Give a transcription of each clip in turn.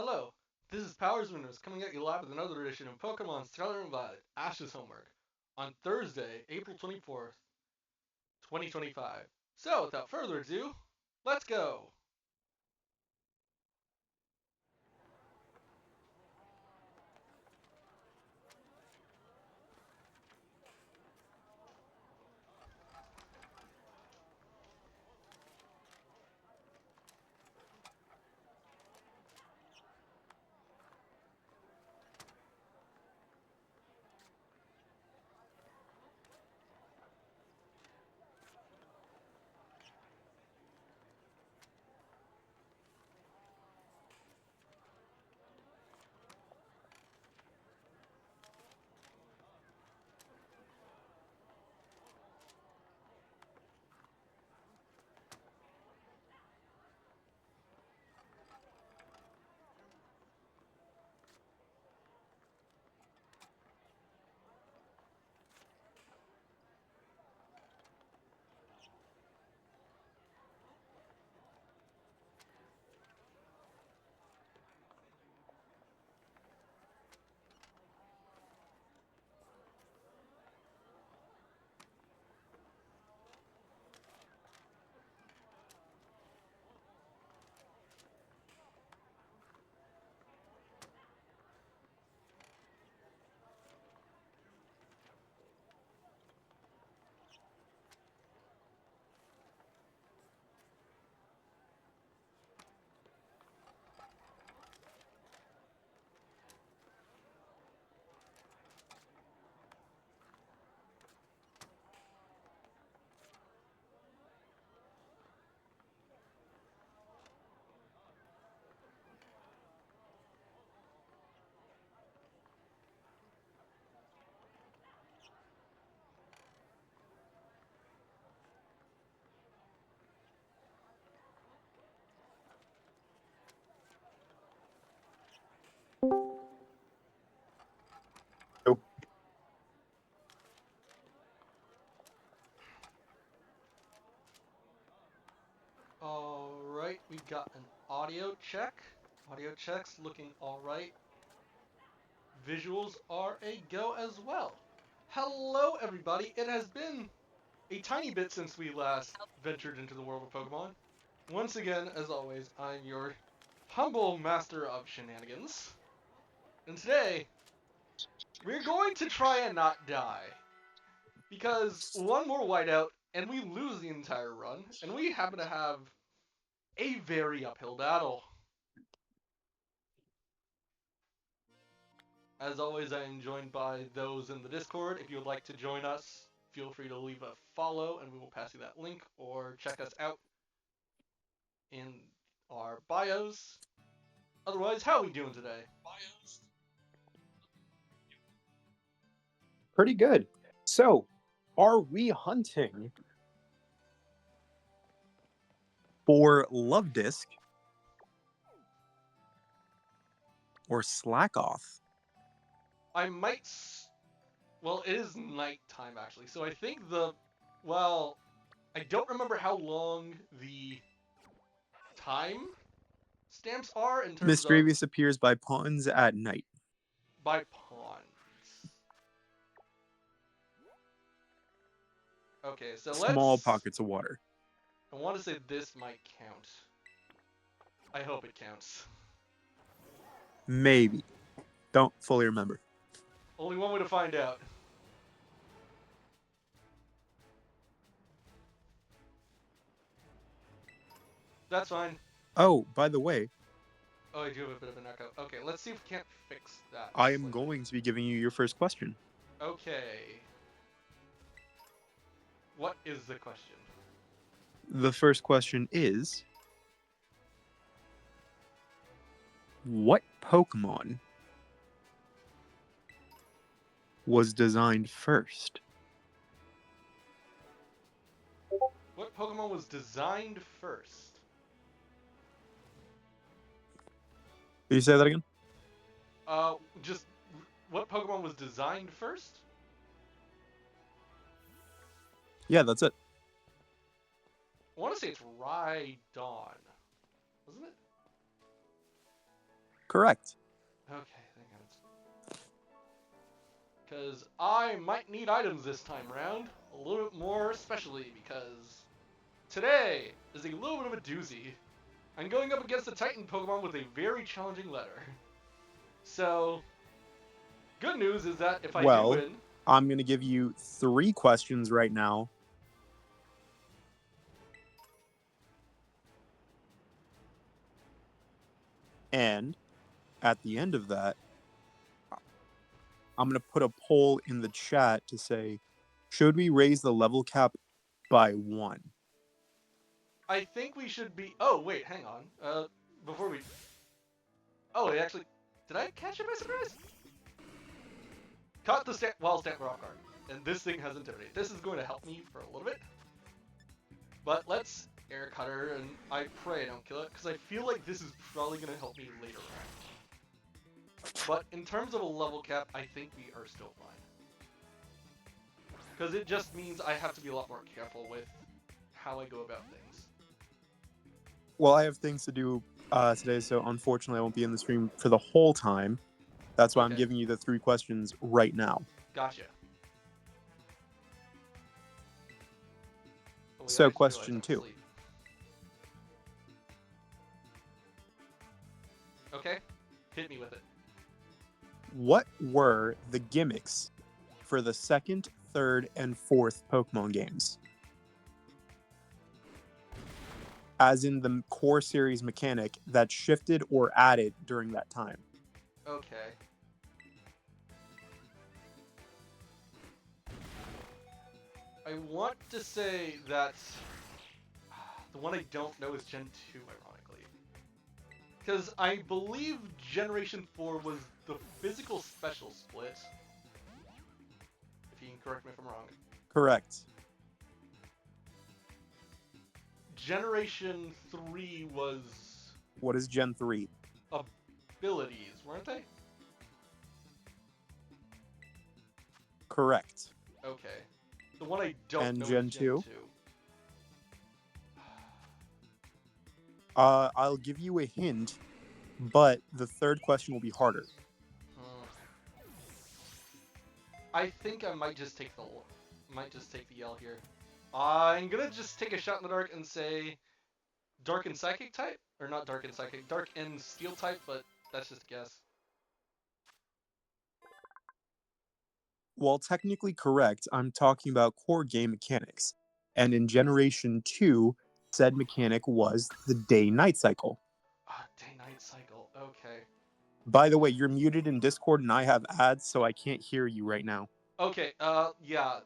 Hello, this is Powers Winners coming at you live with another edition of Pokemon Scarlet and Violet Ash's Homework on Thursday, April 24th, 2025. So, without further ado, let's go! Nope. Alright, we got an audio check. Audio check's looking alright. Visuals are a go as well. Hello, everybody! It has been a tiny bit since we last ventured into the world of Pokemon. Once again, as always, I'm your humble master of shenanigans. And today, we're going to try and not die. Because one more whiteout, and we lose the entire run, and we happen to have a very uphill battle. As always, I am joined by those in the Discord. If you would like to join us, feel free to leave a follow, and we will pass you that link, or check us out in our bios. Otherwise, how are we doing today? Pretty good. So, are we hunting for Love Disc or Slackoth? I might. Well, it is nighttime actually, so I think the. Well, I don't remember how long the time stamps are in terms of Misdrevious appears by pawns at night. by pawns. Okay, so Small let's. pockets of water. I want to say this might count. I hope it counts. Maybe. Don't fully remember. Only one way to find out. That's fine. Oh, by the way, Oh, I do have a bit of an echo. Okay, let's see if we can't fix that. I am slightly. going to be giving you your first question. Okay. What is the question? The first question is, what Pokemon was designed first? What Pokemon was designed first? Can you say that again? Just what Pokemon was designed first? Yeah, that's it. I want to say it's Rhydon, wasn't it? Correct. Okay, thank goodness. Because I might need items this time around, a little bit more especially because today is a little bit of a doozy. I'm going up against a Titan Pokemon with a very challenging letter. So, good news is that if I do Well, win... I'm going to give you 3 questions right now. And at the end of that, I'm going to put a poll in the chat to say, should we raise the level cap by 1? I think we should be... Oh, wait, hang on. Before we... Oh, it actually... Did I catch it by surprise? Caught the wild stamp rock guard. And this thing has Intimidate. This is going to help me for a little bit. But let's air cutter, and I pray I don't kill it, because I feel like this is probably going to help me later on. But in terms of a level cap, I think we are still fine. Because it just means I have to be a lot more careful with how I go about things. Well, I have things to do today, so unfortunately I won't be in the stream for the whole time. That's why I'm giving you the 3 questions right now. Gotcha. Oh, So, question 2. Okay, hit me with it. What were the gimmicks for the 2nd, 3rd, and 4th Pokemon games? As in the core series mechanic that shifted or added during that time. Okay. I want to say that the one I don't know is Gen 2, ironically. Because I believe Generation 4 was the physical special split. If you can correct me if I'm wrong. Correct. Generation 3 was... What is Gen 3? Abilities, weren't they? Correct. Okay. The one I don't know Gen is Gen 2. I'll give you a hint, but the 3rd question will be harder. I think I might just take the L here. I'm gonna just take a shot in the dark and say Dark and Psychic type? Or not Dark and Psychic, Dark and Steel type, but that's just a guess. While technically correct, I'm talking about core game mechanics. And in Generation 2, said mechanic was the day-night cycle. Day-night cycle, okay. By the way, you're muted in Discord and I have ads, so I can't hear you right now. Okay, yeah.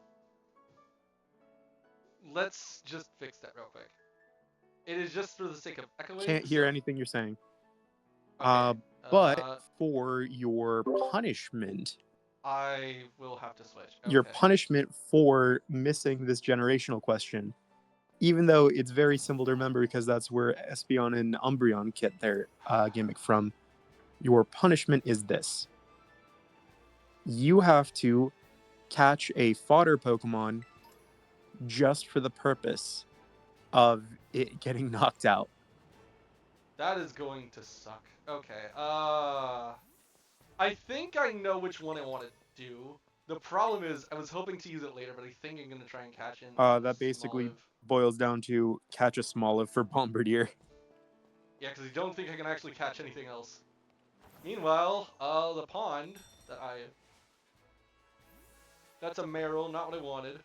Let's just fix that real quick. It is just for the sake of echoing. Can't hear anything you're saying. Okay, but for your punishment... I will have to switch. Okay. Your punishment for missing this generational question, even though it's very simple to remember because that's where Espeon and Umbreon get their gimmick from, your punishment is this. You have to catch a fodder Pokemon just for the purpose of it getting knocked out. That is going to suck. Okay, I think I know which one I want to do. The problem is, I was hoping to use it later, but I think I'm going to try and catch in That basically boils down to catch a Smoliv for Bombardier. Yeah, because I don't think I can actually catch anything else. Meanwhile, the pond that that's a Meryl, not what I wanted.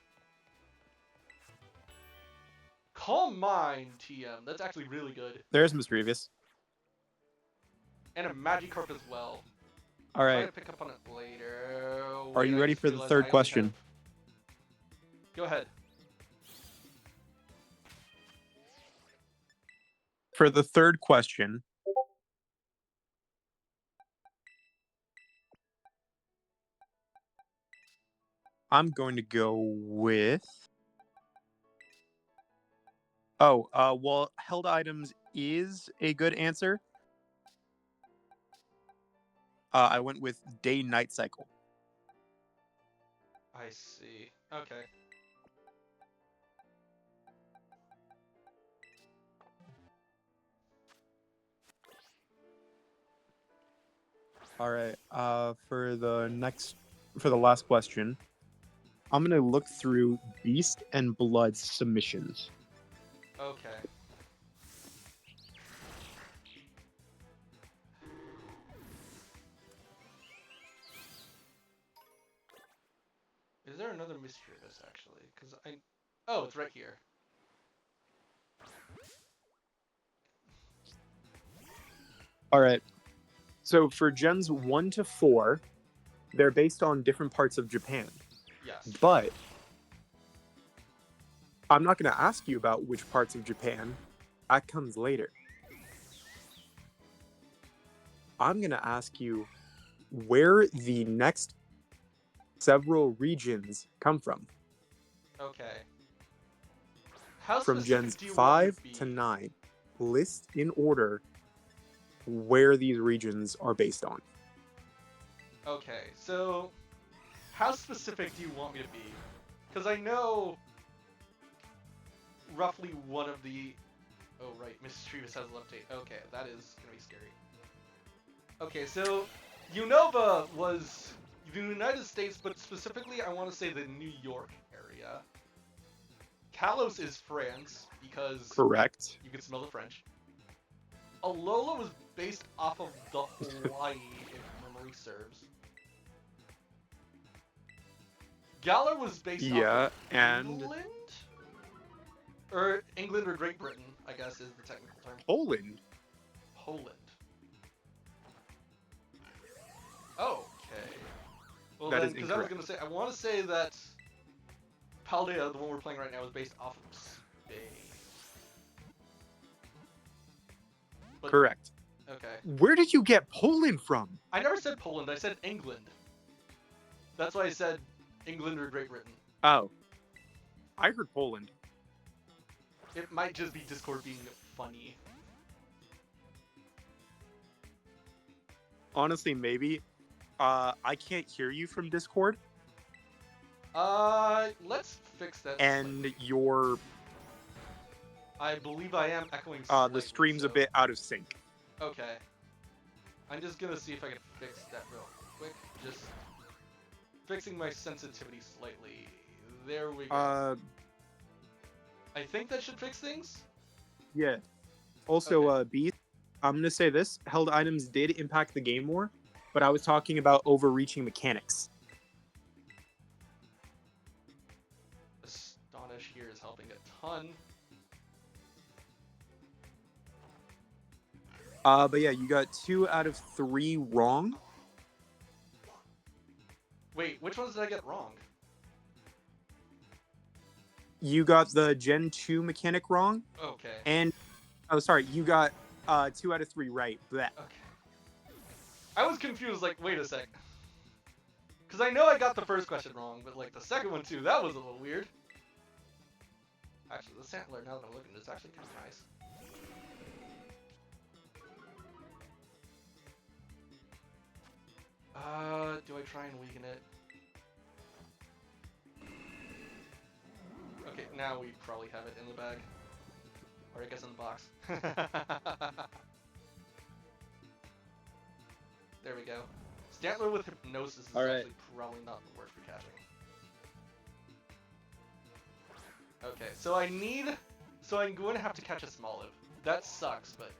Calm Mind, TM. That's actually really good. There's Mischievous. And a Magikarp as well. All right. Try to pick up on it later. Are you ready for the 3rd question? Go ahead. For the 3rd question, I'm going to go with... well, held items is a good answer. I went with day-night cycle. I see. Okay. All right. For the last question, I'm gonna look through Beast and Blood submissions. Okay. Is there another mischievous actually? Because I. Oh, it's right here. All right. So for gens 1 to 4, they're based on different parts of Japan. Yes. But I'm not going to ask you about which parts of Japan. That comes later. I'm going to ask you where the next several regions come from. Okay. How From gens specific do you want me 5 to be? to 9. List in order where these regions are based on. Okay, so how specific do you want me to be? Because I know roughly one of the. Oh right, Mrs. Trevis has an update. Okay, that is gonna be scary. Okay, so Unova was the United States, but specifically I want to say the New York area. Kalos is France because Correct. you can smell the French. Alola was based off of the Hawaii, if memory serves. Galar was based off of Yeah, and England? Or England or Great Britain, I guess is the technical term. Poland. Poland. Okay. Well That then, is because I was incorrect. going to say, I want to say that Paldea, the one we're playing right now, is based off of Spain. But, Correct. okay. Where did you get Poland from? I never said Poland, I said England. That's why I said England or Great Britain. Oh. I heard Poland. It might just be Discord being funny. Honestly, maybe. I can't hear you from Discord, Let's fix that and slightly. your I believe I am echoing slightly, the stream's a so- bit out of sync. Okay. I'm just gonna see if I can fix that real quick. Just fixing my sensitivity slightly. There we go. I think that should fix things. Yeah. Also, Okay. Beast, I'm gonna say this: held items did impact the game more, but I was talking about overreaching mechanics. Astonish here is helping a ton. But yeah, you got 2 out of 3 wrong. Wait, which ones did I get wrong? You got the Gen 2 mechanic wrong, Okay. and sorry, you got 2 out of 3 right. Blech. Okay. I was confused, like, wait a sec. Because I know I got the first question wrong, but, like, the second one, too, that was a little weird. Actually, the Santler, now that I'm looking, is actually kind of nice. Do I try and weaken it? Okay, now we probably have it in the bag. Or I guess in the box. There we go. Stantler with Hypnosis is actually probably not the worst for catching. Okay, so I'm going to have to catch a Smoliv. That sucks, but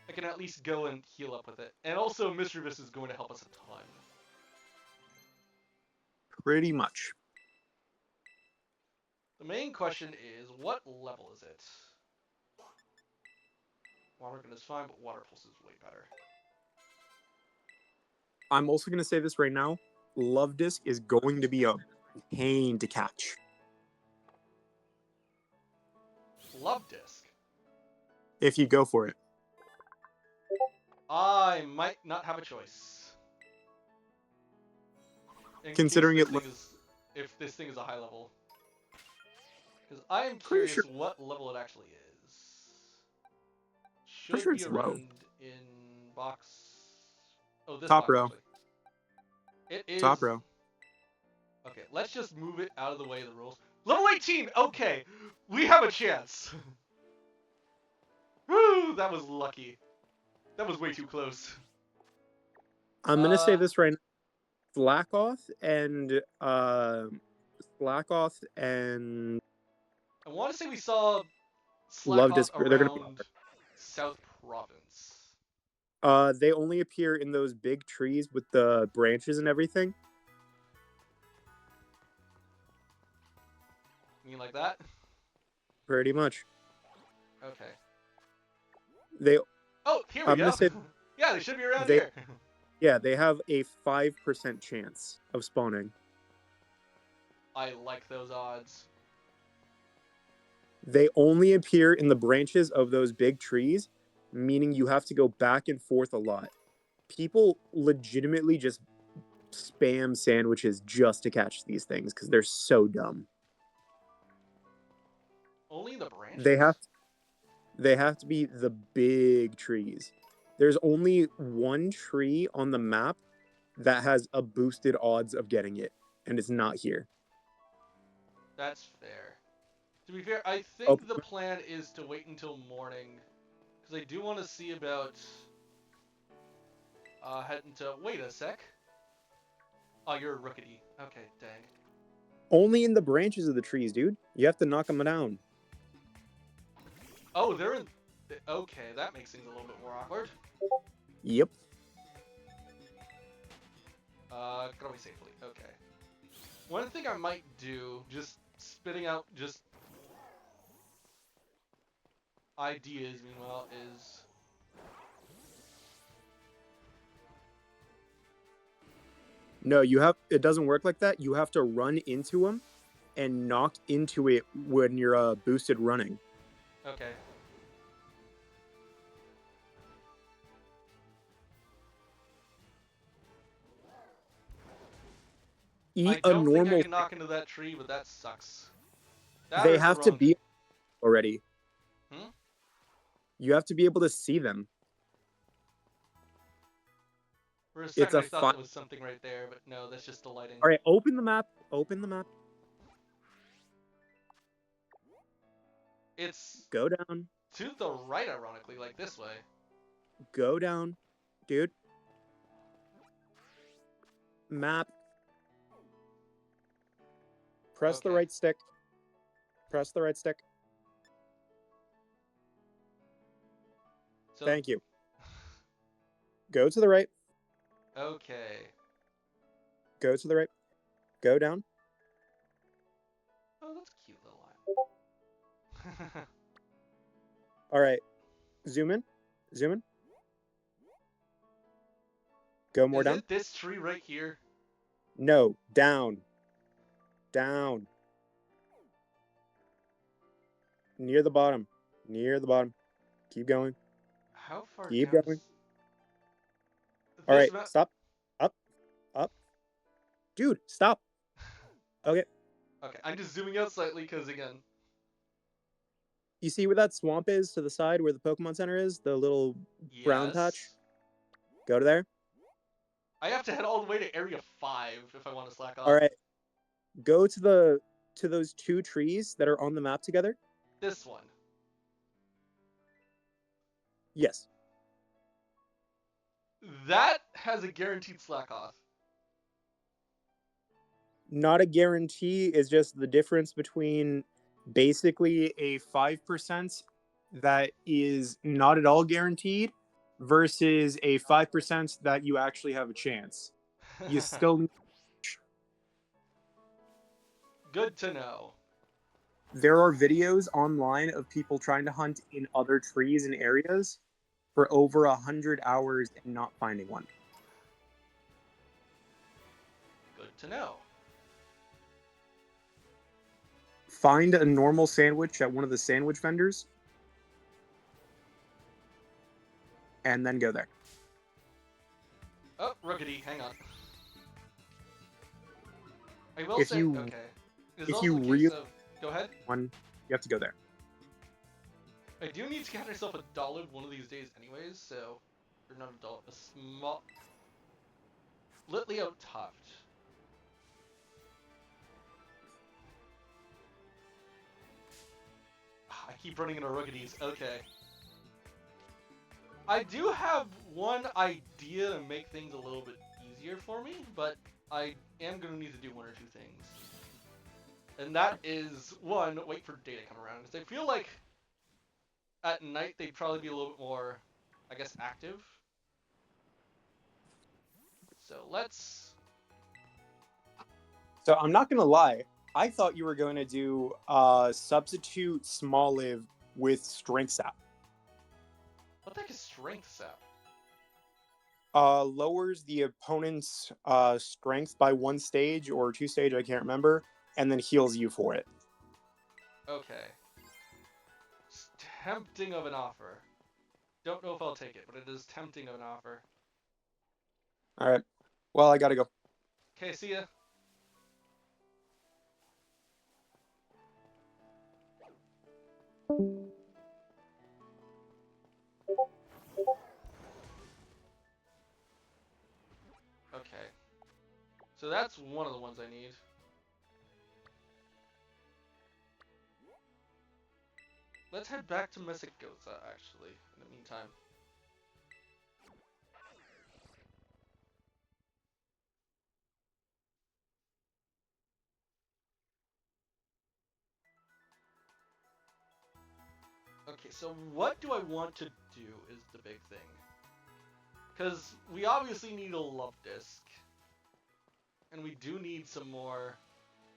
I can at least go and heal up with it. And also, Mischievous is going to help us a ton. Pretty much. The main question is, what level is it? Water Gun is fine, but Water Pulse is way better. I'm also gonna say this right now: Love Disc is going to be a pain to catch. Love Disc? If you go for it. I might not have a choice. Considering it If this thing is a high level. Because I am Pretty curious sure- what level it actually is. Pretty Should sure be it's low. around in box. Oh, this Top box row. actually. It is. Top row. Okay, let's just move it out of the way of the rules. Level 18! Okay! We have a chance! Woo! That was lucky. That was way too close. I'm gonna say this right now. Slackoth and I want to say we saw Love Slackoth Disc. They're gonna be. around South Province. They only appear in those big trees with the branches and everything. You mean like that? Pretty much. Okay. They. Oh, here we I'm go. gonna say Yeah, they should be around they. here. Yeah, they have a 5% chance of spawning. I like those odds. They only appear in the branches of those big trees, meaning you have to go back and forth a lot. People legitimately just spam sandwiches just to catch these things because they're so dumb. Only the branches? They have to be the big trees. There's only one tree on the map that has a boosted odds of getting it, and it's not here. That's fair. To be fair, I Oh, think the plan is to wait until morning, because I do want to see about heading to. Wait a sec. Oh, you're a rookity. Okay, dang. only in the branches of the trees, dude. You have to knock them down. Oh, they're in. Okay, that makes things a little bit more awkward. Yep. Got away safely. Okay. One thing I might do, just spitting out just ideas, meanwhile, is No, it doesn't work like that. You have to run into them and knock into it when you're boosted running. okay. I Eat a don't think I normal. can knock into that tree, but that sucks. That They or it's the have to wrong. be already. Hmm? You have to be able to see them. For a It's second, a I thought that was something right there, but no, that's just the lighting. All right, open the map. Open the map. It's Go down. to the right, ironically, like this way. Go down, dude. Map. Press the Okay. right stick. Press the right stick. So, Thank you. Go to the right. okay. Go to the right. Go down. Oh, that's a cute little line. All right. Zoom in. Zoom in. Go more Is down. it this tree right here? No, down. Down. Near the bottom. Near the bottom. Keep going. How far Keep down going. is All this right, map? stop. Up. Up. Dude, stop. Okay. Okay, I'm just zooming out slightly because, again, You see where that swamp is to the side where the Pokemon Center is? The little brown patch? yes. Go to there. I have to head all the way to Area 5 if I want to slack off. All right. Go to those two trees that are on the map together. This one. Yes. That has a guaranteed slack off. Not a guarantee, is just the difference between basically a 5% that is not at all guaranteed versus a 5% that you actually have a chance. You still Good to know. There are videos online of people trying to hunt in other trees and areas for over 100 hours and not finding one. Good to know. Find a normal sandwich at one of the sandwich vendors and then go there. Oh, Rookity, hang on. I will If say, you okay. It's if also you a case really of, go ahead. one, you have to go there. I do need to get myself $1 one of these days anyways, so, or not $1, a small, Litleo Tuft. I keep running into Rookities, okay. I do have one idea to make things a little bit easier for me, but I am going to need to do one or two things. And that is, one, wait for day to come around. Because I feel like at night they'd probably be a little bit more, I guess, active. So let's... So I'm not gonna lie. I thought you were going to do substitute small live with strength sap. What the heck is strength sap? Lowers the opponent's strength by 1 stage or 2 stage, I can't remember, and then heals you for it. Okay. It's tempting of an offer. Don't know if I'll take it, but it is tempting of an offer. All right. Well, I gotta go. Okay, see ya. Okay. So that's one of the ones I need. Let's head back to Mesigosa, actually, in the meantime. Okay, so what do I want to do is the big thing. Because we obviously need a love disc. And we do need some more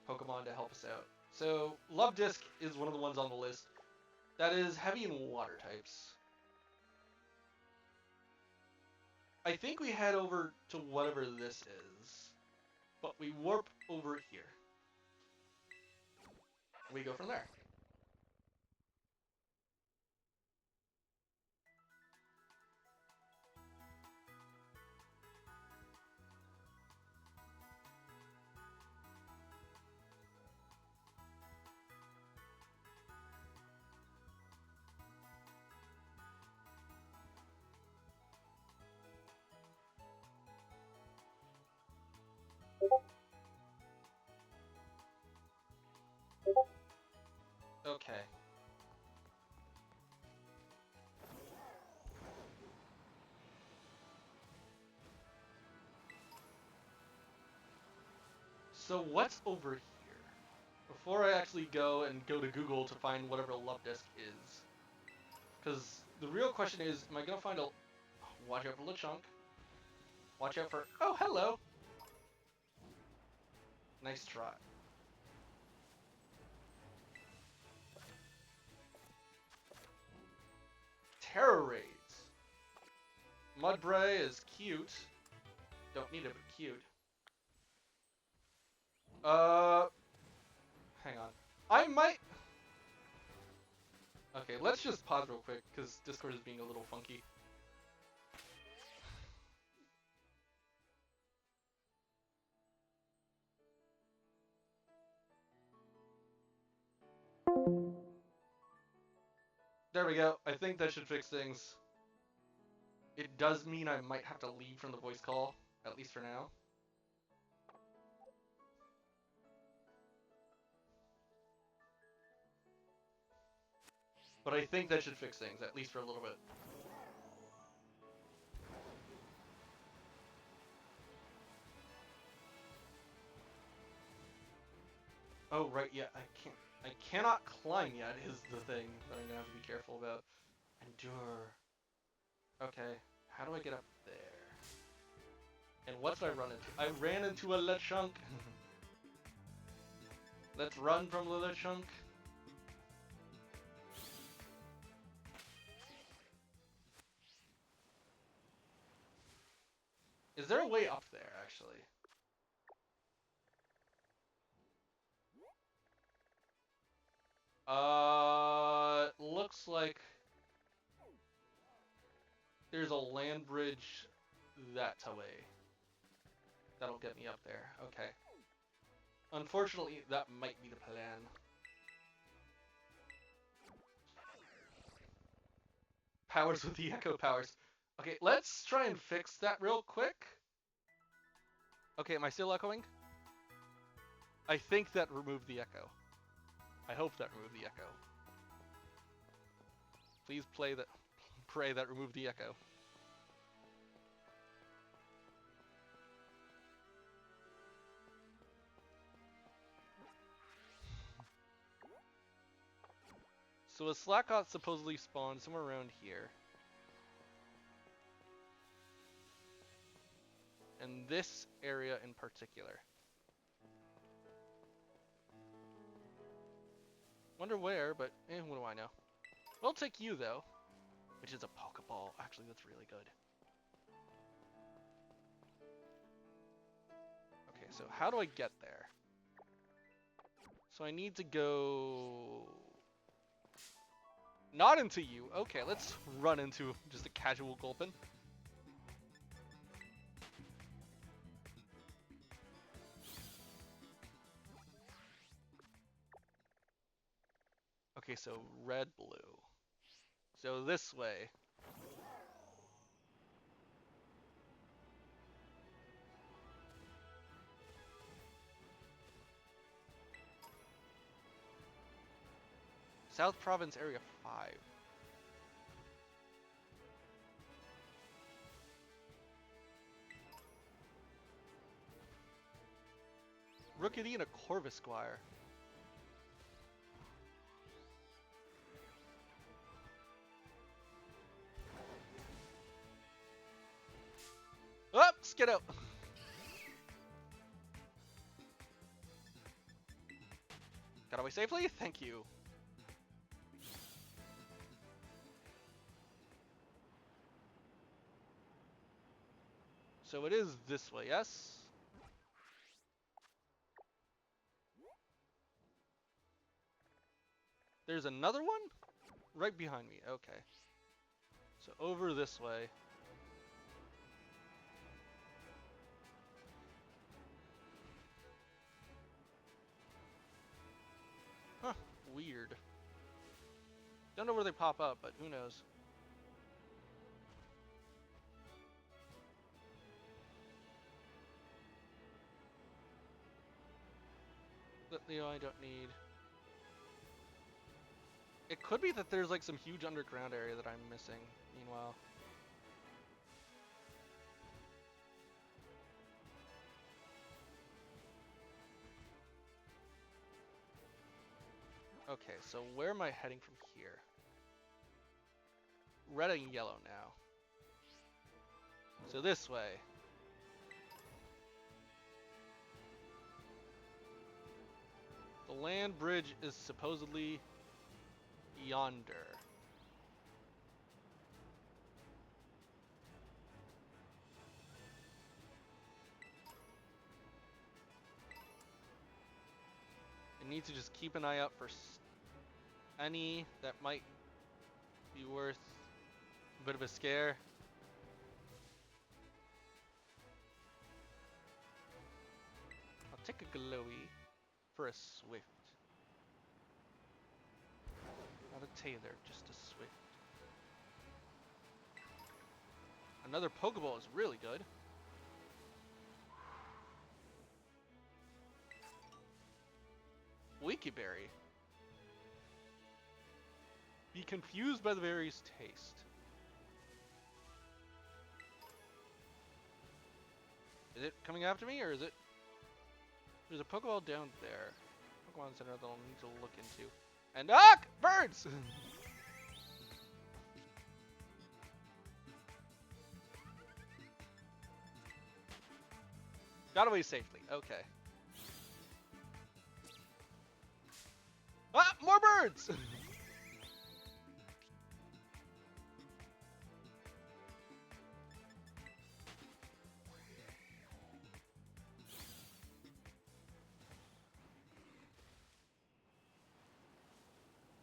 Pokemon to help us out. So, love disc is one of the ones on the list. That is heavy in water types. I think we head over to whatever this is. But we warp over here. We go from there. Okay. So what's over here? Before I actually go to Google to find whatever love disc is. Because the real question is, am I going to find a... Watch out for Lechonk. Watch out for... Oh, hello! Nice try. Terror Raids. Mudbray is cute. Don't need it, but cute. Hang on. I might... Okay, let's just pause real quick, because Discord is being a little funky. There we go. I think that should fix things. It does mean I might have to leave from the voice call, at least for now. But I think that should fix things, at least for a little bit. Oh, right, yeah, I cannot climb yet is the thing that I'm gonna have to be careful about. Endure. Okay, how do I get up there? And what did I run into? I ran into a Lechonk. Let's run from the Lechonk. Is there a way up there, actually? Looks like there's a land bridge that way. That'll get me up there. Okay. Unfortunately, that might be the plan. Powers with the echo powers. Okay, let's try and fix that real quick. Okay, am I still echoing? I think that removed the echo. I hope that removed the echo. Please play that. prey that removed the echo. So a Slackot supposedly spawned somewhere around here. In this area in particular. Wonder where, but what do I know? We'll take you though, which is a Pokeball. Actually, that's really good. Okay, so how do I get there? So I need to go... Not into you. Okay, let's run into just a casual Gulpin. Okay, so red, blue. So this way. South Province Area 5. Rookity and a Corvisquire. Oh, skid out. Got away safely? Thank you. So it is this way, yes? There's another one? Right behind me, okay. So over this way. Huh, weird. Don't know where they pop up, but who knows. Leo, I don't need. It could be that there's like some huge underground area that I'm missing, meanwhile. Okay, so where am I heading from here? Red and yellow now. So this way. The land bridge is supposedly yonder. I need to just keep an eye out for any that might be worth a bit of a scare. I'll take a glowy for a Swift. Not a Taylor, just a Swift. Another Pokeball is really good. Wikiberry. Be confused by the berry's taste. Is it coming after me, or is it... There's a Pokeball down there. Pokemon Center that I'll need to look into. And birds! Got away safely. Okay. More birds!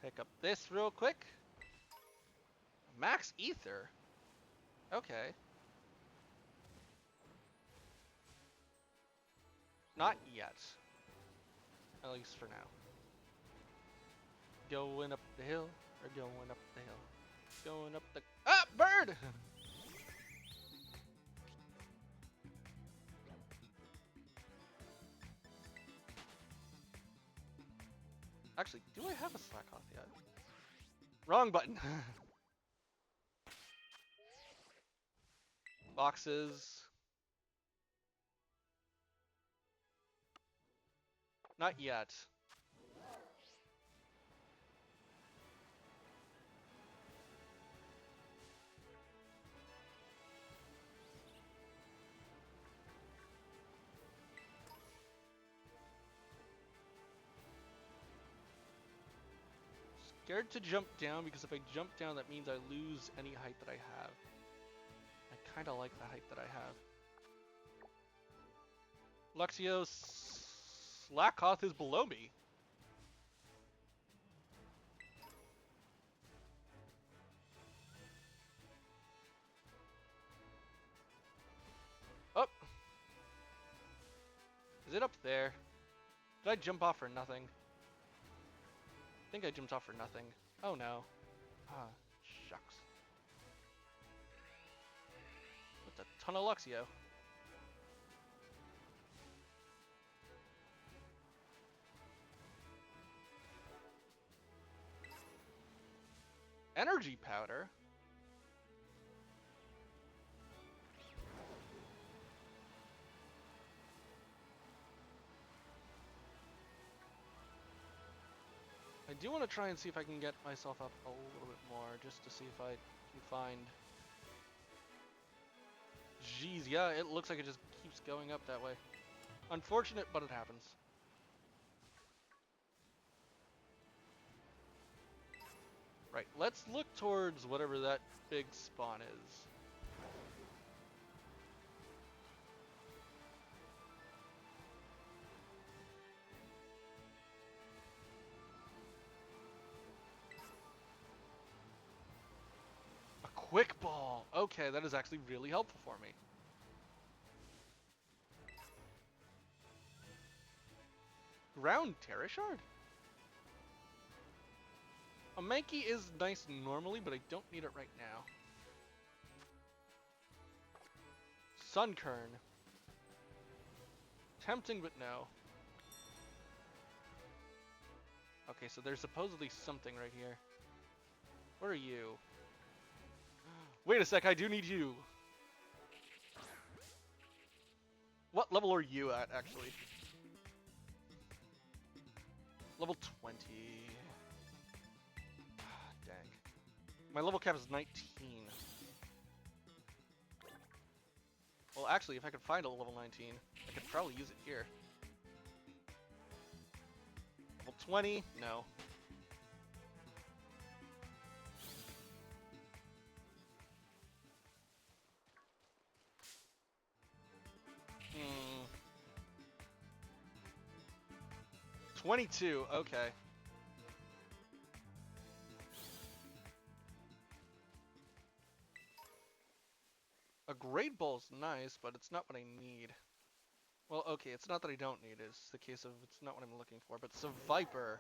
Pick up this real quick. Max Ether. Okay. Not yet. At least for now. Going up the hill, or going up the hill. Going up the... bird! Actually, do I have a Slackoth yet? Wrong button! Boxes. Not yet. Scared to jump down because if I jump down, that means I lose any height that I have. I kind of like the height that I have. Luxio Slackoth is below me. Oh! Is it up there? Did I jump off for nothing? I think I jumped off for nothing. Oh no. Ah, shucks. That's a ton of Luxio. Energy powder? I do want to try and see if I can get myself up a little bit more, just to see if I can find... Jeez, yeah, it looks like it just keeps going up that way. Unfortunate, but it happens. Right, let's look towards whatever that big spawn is. A quick ball! Okay, that is actually really helpful for me. Ground Terra Shard? A Mankey is nice normally, but I don't need it right now. Sunkern. Tempting, but no. Okay, so there's supposedly something right here. Where are you? Wait a sec, I do need you. What level are you at, actually? Level 20. Dang. My level cap is 19. Well, actually, if I could find a level 19, I could probably use it here. Level 20? No. Hmm. 22, okay. A Great Ball's nice, but it's not what I need. Well, okay, it's not that I don't need it. It's the case of it's not what I'm looking for, but it's a Viper.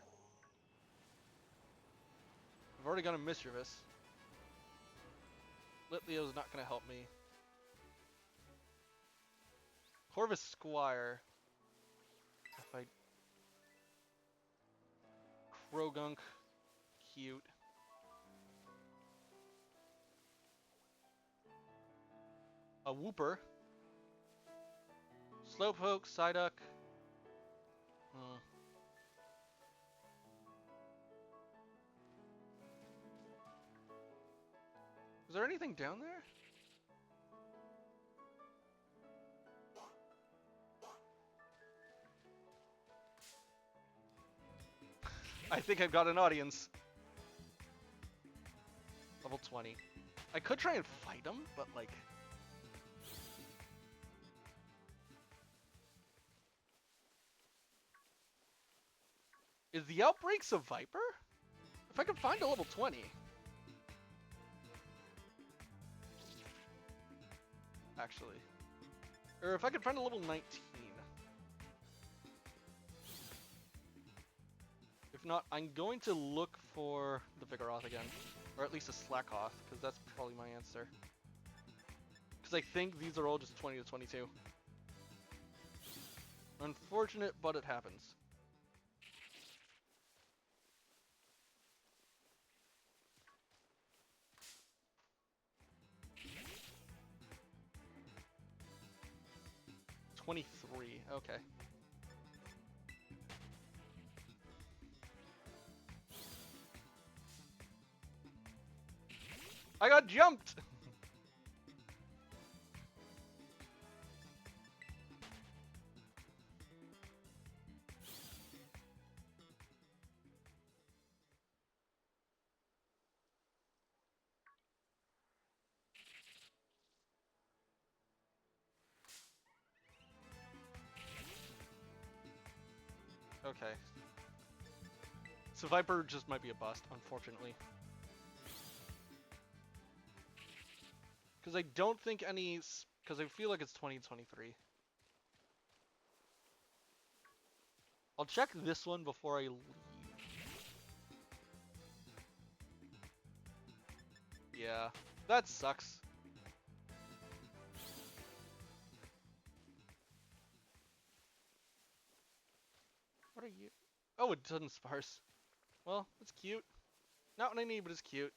I've already got a Mischievous. Litleo's not going to help me. Corvus Squire. If I... Krogunk. Cute. A Wooper. Slowpoke, Psyduck. Is there anything down there? I think I've got an audience. Level 20. I could try and fight him, but like... Is the Outbreaks a Viper? If I could find a level 20. Actually. Or if I could find a level 19. If not, I'm going to look for the Vigoroth again. Or at least a Slackoth, because that's probably my answer. Because I think these are all just 20 to 22. Unfortunate, but it happens. 23. Okay. I got jumped! Okay. So Viper just might be a bust, unfortunately. Because I don't think any... Because I feel like it's 2023. I'll check this one before I leave. Yeah, that sucks. What are you? Oh, it doesn't sparse. Well, it's cute. Not what I need, but it's cute.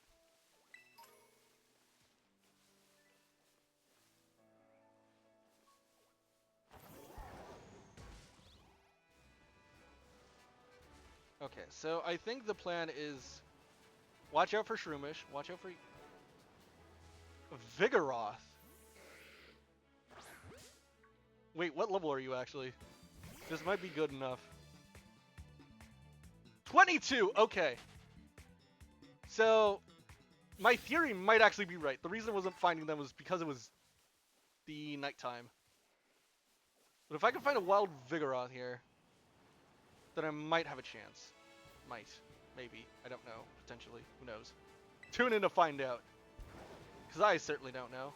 Okay, so I think the plan is watch out for Shroomish, watch out for Vigoroth. Wait, what level are you actually? This might be good enough. 22! Okay. So, my theory might actually be right. The reason I wasn't finding them was because it was the nighttime. But if I can find a wild Vigoroth here, then I might have a chance. Might. Maybe. I don't know. Potentially. Who knows? Tune in to find out. Because I certainly don't know.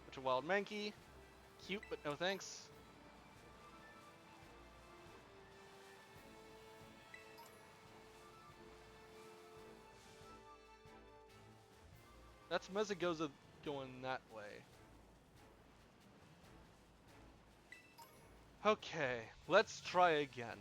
Bunch of wild Mankey. Cute, but no thanks. That's Mesagoza going that way. Okay, let's try again.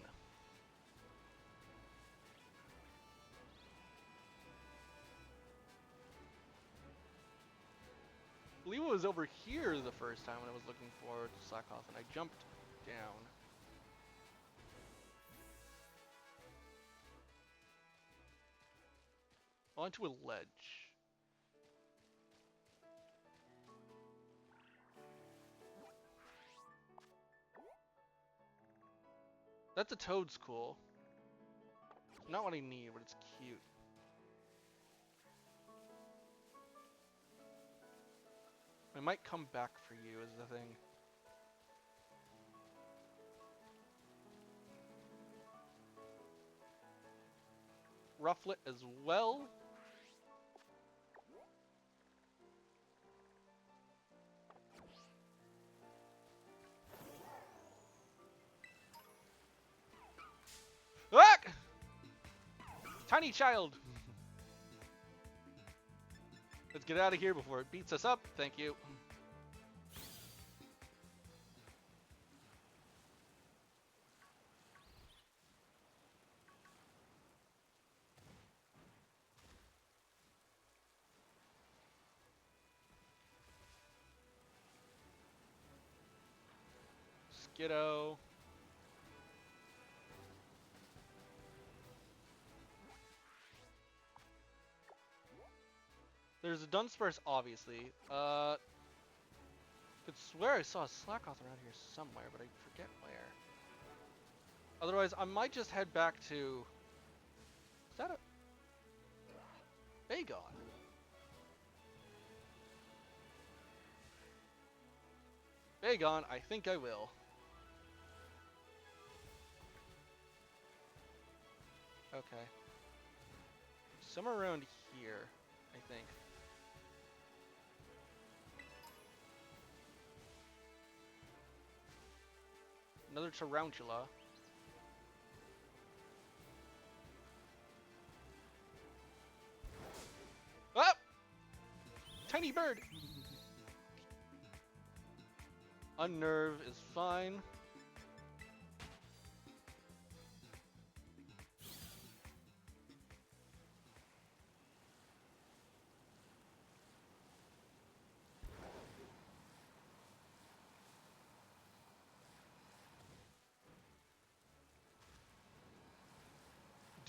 I believe it was over here the first time when I was looking for Slackoff, and I jumped down. Onto a ledge. That's a Toad's cool. It's not what I need, but it's cute. I might come back for you is the thing. Rufflet as well. Ah! Tiny child! Let's get out of here before it beats us up. Thank you. Skiddo. There's a Dunsparce, obviously. Could swear I saw a Slackoth around here somewhere, but I forget where. Otherwise, I might just head back to... Is that a... Bagon? Bagon, I think I will. Okay. Somewhere around here, I think. Another Tarantula. Ah! Tiny bird! Unnerve is fine.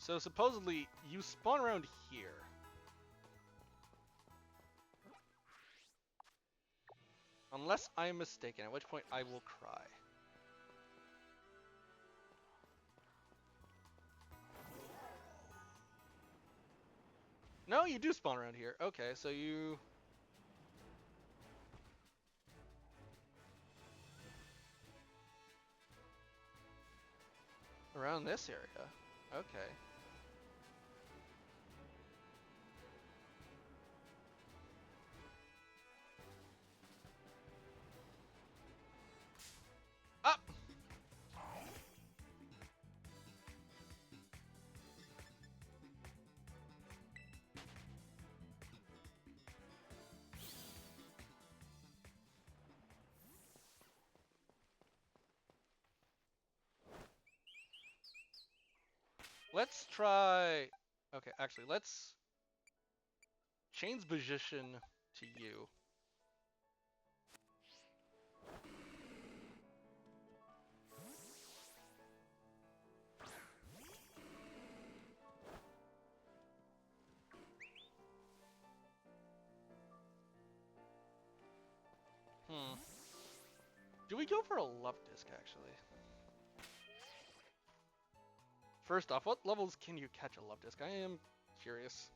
So supposedly you spawn around here. Unless I'm mistaken, at which point I will cry. No, you do spawn around here. Okay, so you... Around this area. Okay. Up! Let's try... Okay, actually, let's change position to you. Do we go for a love disc, actually? First off, what levels can you catch a love disc? I am curious.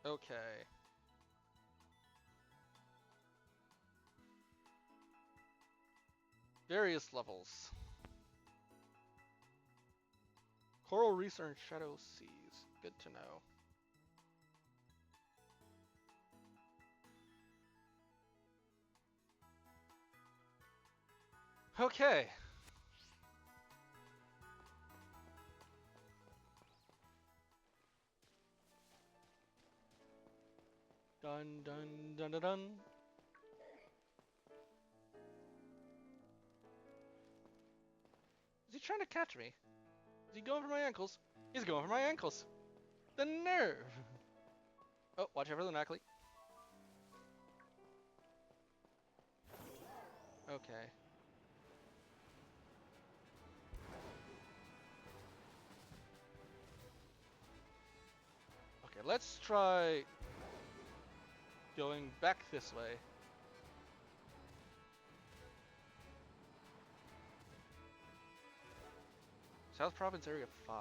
Okay. Various levels. Coral Research Shadow Seas. Good to know. Okay. Dun dun dun dun dun. Is he trying to catch me? Is he going for my ankles? He's going for my ankles. The nerve. Oh, watch out for the knackly. Okay. Okay, let's try going back this way. South Province Area 5.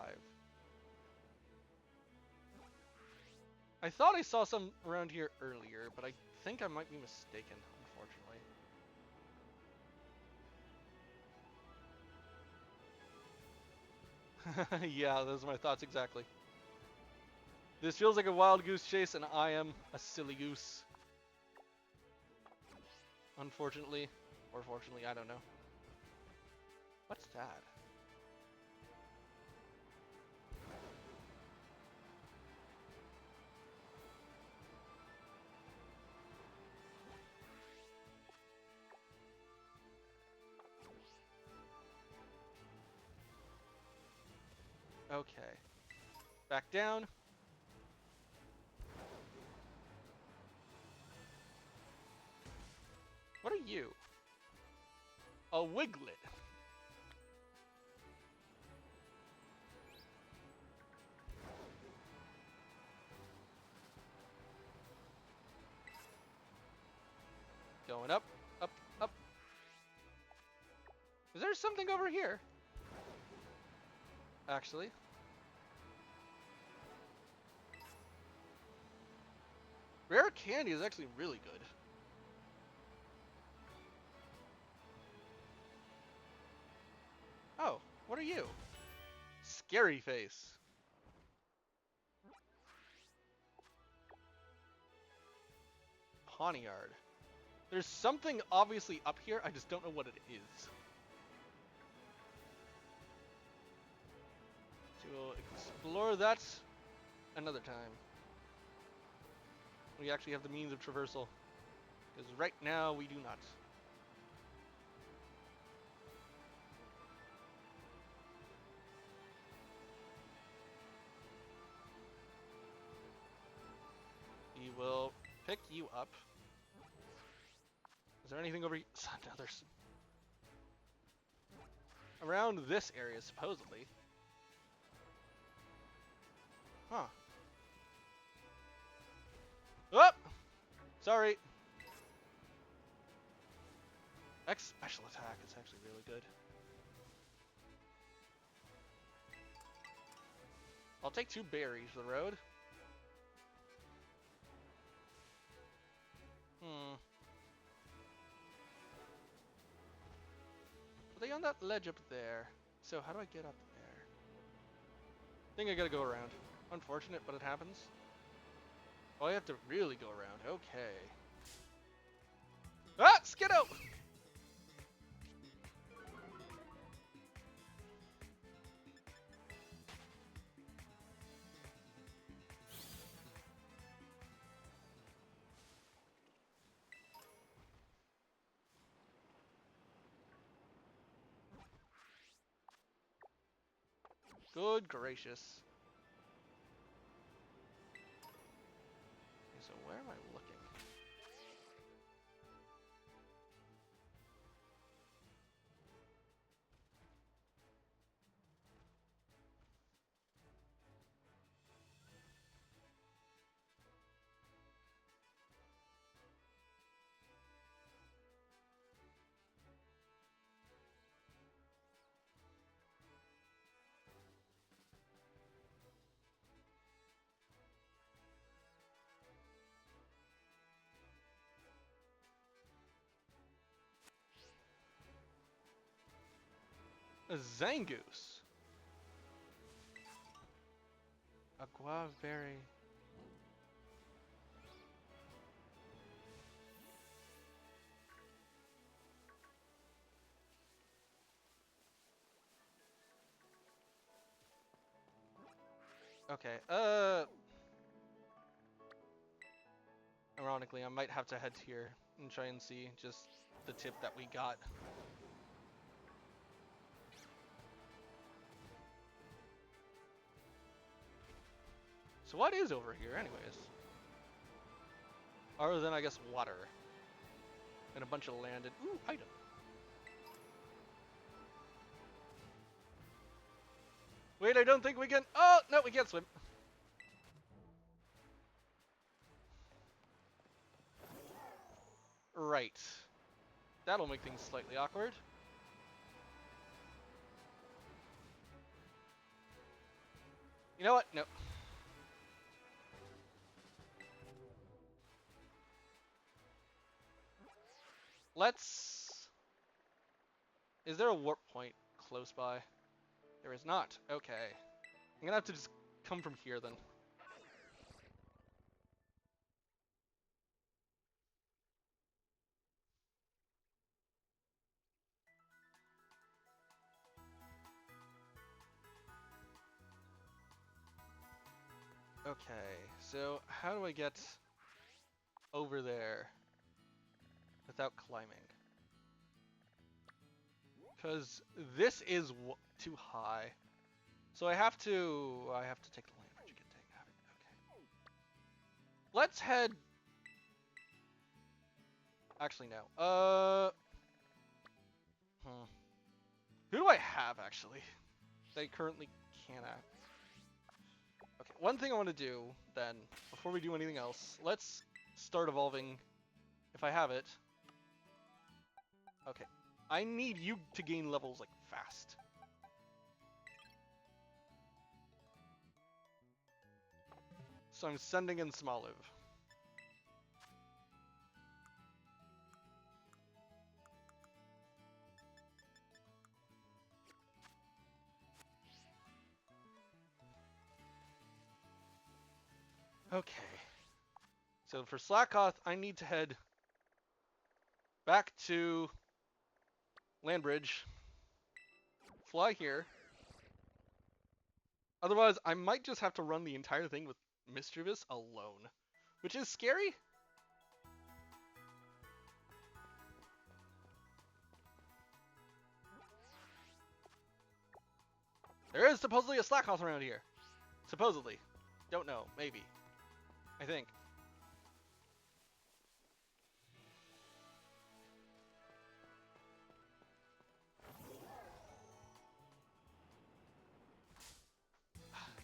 I thought I saw some around here earlier, but I think I might be mistaken, unfortunately. Yeah, those are my thoughts exactly. This feels like a wild goose chase, and I am a silly goose. Unfortunately. Or fortunately, I don't know. What's that? Okay. Back down. What are you? A wiglet. Going up, up, up. Is there something over here? Actually. Rare candy is actually really good. Oh, what are you? Scary face. Pawniard. There's something obviously up here, I just don't know what it is. So we'll explore that another time. We actually have the means of traversal. Because right now, we do not. We will pick you up. Is there anything over here? No, there's... Around this area, supposedly. Huh. Oh! Sorry. X special attack is actually really good. I'll take 2 berries for the road. Are they on that ledge up there? So how do I get up there? I think I gotta go around. Unfortunate, but it happens. Oh, I have to really go around. Okay. Ah! Skiddo! Good gracious. Okay, so where am I looking? A Zangoose. A guavaberry. Okay, ironically, I might have to head here and try and see just the tip that we got. So what is over here anyways? Other than, I guess, water. And a bunch of land and... Ooh, item. Wait, I don't think we can... Oh, no, we can't swim. Right. That'll make things slightly awkward. You know what? No. Let's... Is there a warp point close by? There is not. Okay. I'm gonna have to just come from here then. Okay, so how do I get over there without climbing? Because this is too high. So I have to take the land bridge again. Okay. Let's head. Actually, no. Who do I have actually? That I currently can't act. Okay, one thing I want to do then, before we do anything else, let's start evolving. If I have it. Okay. I need you to gain levels like fast. So I'm sending in Smoliv. Okay. So for Slackoth, I need to head Back to land bridge. Fly here. Otherwise, I might just have to run the entire thing with Mischievous alone, which is scary. There is supposedly a Slackhoth around here. Supposedly. Don't know. Maybe. I think.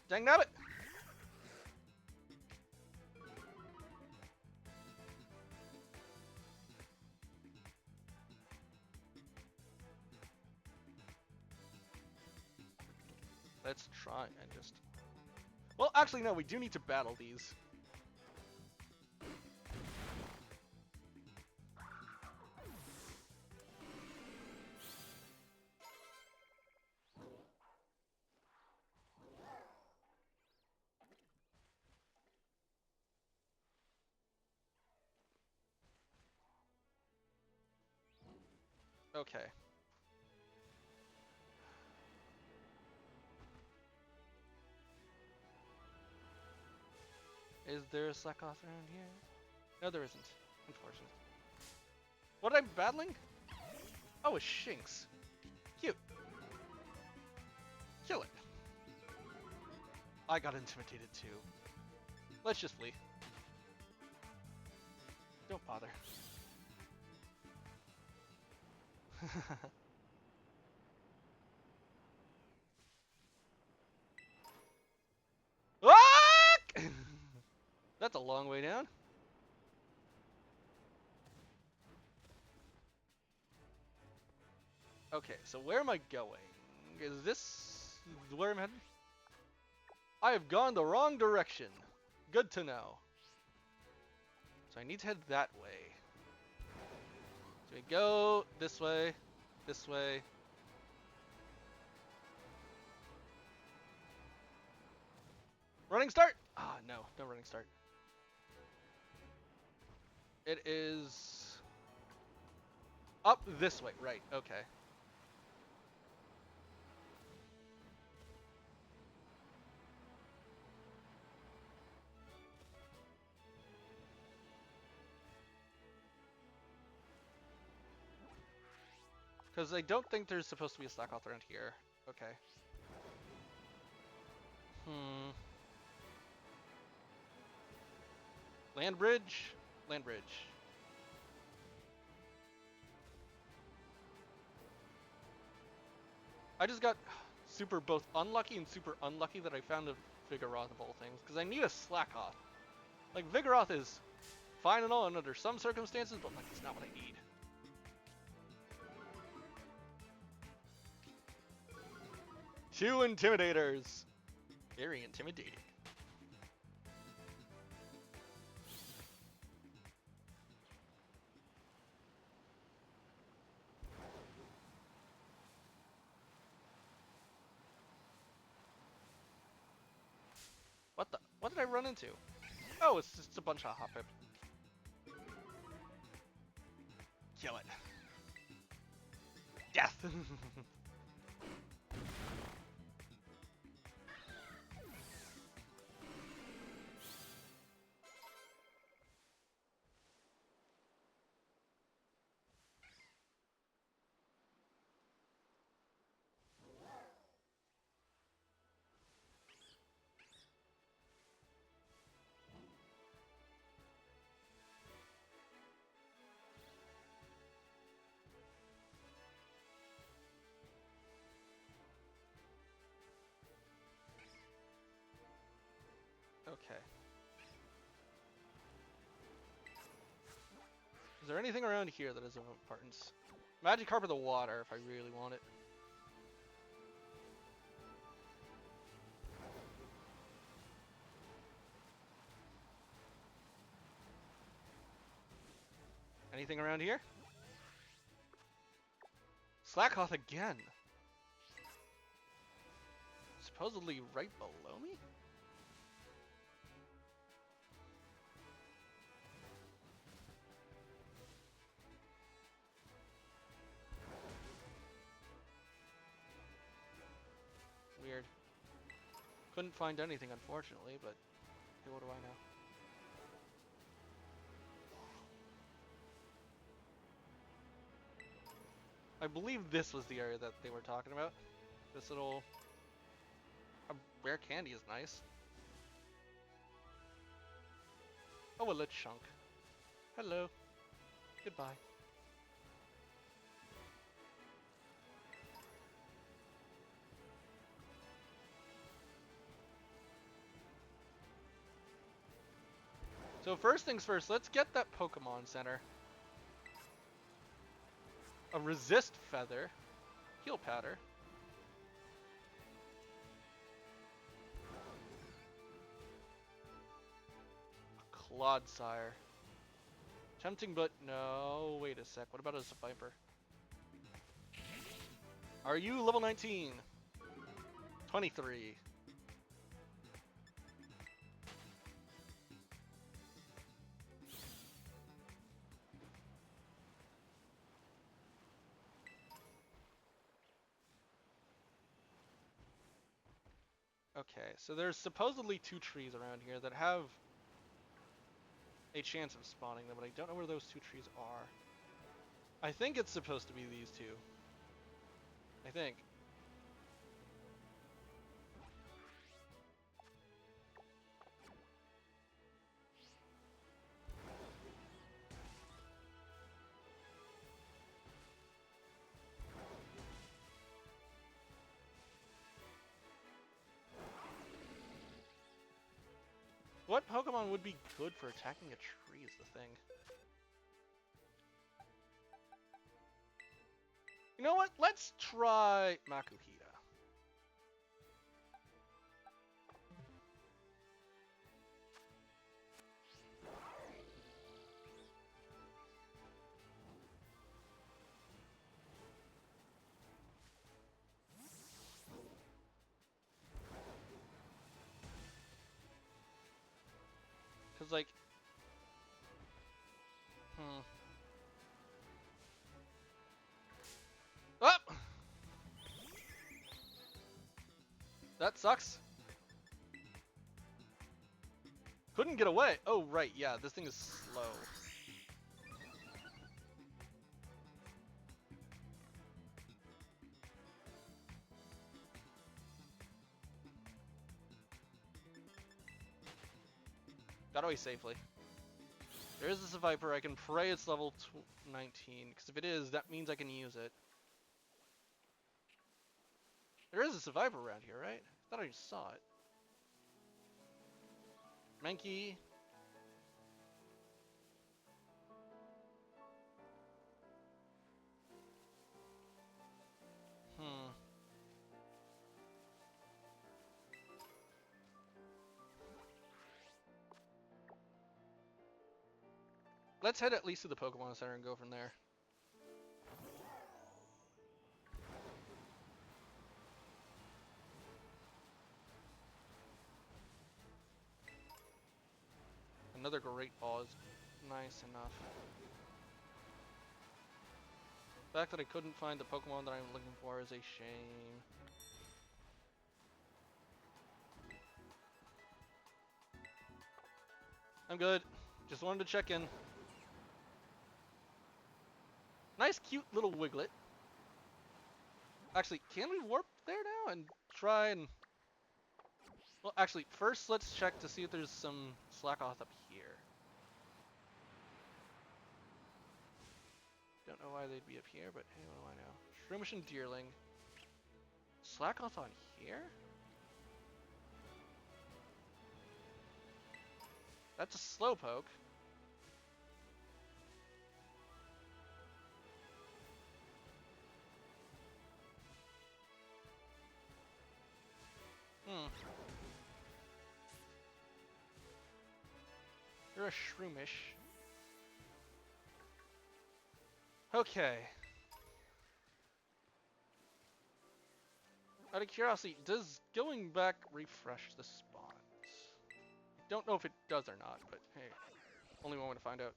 Dang nabbit! Let's try and just... Well, actually, no. We do need to battle these. Okay. Is there a Slackhoth around here? No, there isn't. Unfortunately. What am I battling? Oh, a Shinx. Cute. Kill it. I got intimidated too. Let's just flee. Don't bother. That's a long way down. Okay, so where am I going? Is this where I'm headed? I have gone the wrong direction. Good to know. So I need to head that way. So we go this way, this way. Running start? Ah, no, no running start. It is up this way, right, okay. Because I don't think there's supposed to be a Slackhoth around here. Okay. Land bridge? Land bridge. I just got super both unlucky and super unlucky that I found a Vigoroth of all things. Because I need a Slackhoth. Like, Vigoroth is fine and all and under some circumstances, but like, it's not what I need. Two Intimidators. Very intimidating. What the? What did I run into? Oh, it's just a bunch of Hoppip. Kill it. Death! Okay. Is there anything around here that is of importance? Magikarp of the water, if I really want it. Anything around here? Slackhoth again. Supposedly right below me? Couldn't find anything, unfortunately, but hey, what do I know? I believe this was the area that they were talking about. This little rare candy is nice. Oh, a lit chunk. Hello. Goodbye. So first things first, let's get that Pokemon Center. A Resist Feather. Heal Patter. A Clodsire. Tempting, but no. Wait a sec. What about a Viper? Are you level 19? 23. Okay, so there's supposedly 2 trees around here that have a chance of spawning them, but I don't know where those 2 trees are. I think it's supposed to be these 2. I think. What Pokemon would be good for attacking a tree is the thing. You know what? Let's try Makuhita. Cause like, Oh! That sucks. Couldn't get away. Oh, right, yeah, this thing is slow. Got away safely. There is this Viper. I can pray it's level 19, because if it is, that means I can use it. There is a Survivor around here, right? I thought I just saw it. Mankey. Let's head at least to the Pokemon Center and go from there. Another Great Ball is nice enough. The fact that I couldn't find the Pokemon that I'm looking for is a shame. I'm good. Just wanted to check in. Nice, cute little Wiglet. Actually, can we warp there now and try and... Well, actually, first let's check to see if there's some Slackoth up here. Don't know why they'd be up here, but hey, what do I know? Shroomish and Deerling. Slackoth on here? That's a Slowpoke. You're a Shroomish. Okay. Out of curiosity, does going back refresh the spawns? I don't know if it does or not, but hey, only one way to find out.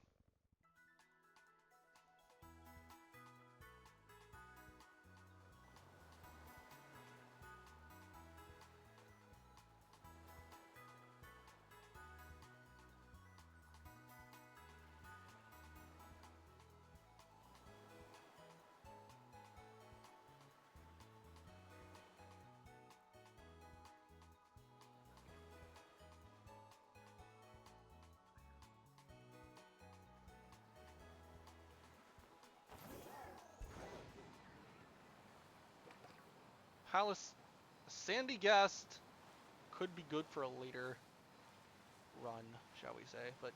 Palace, Sandy Ghast could be good for a later run, shall we say, but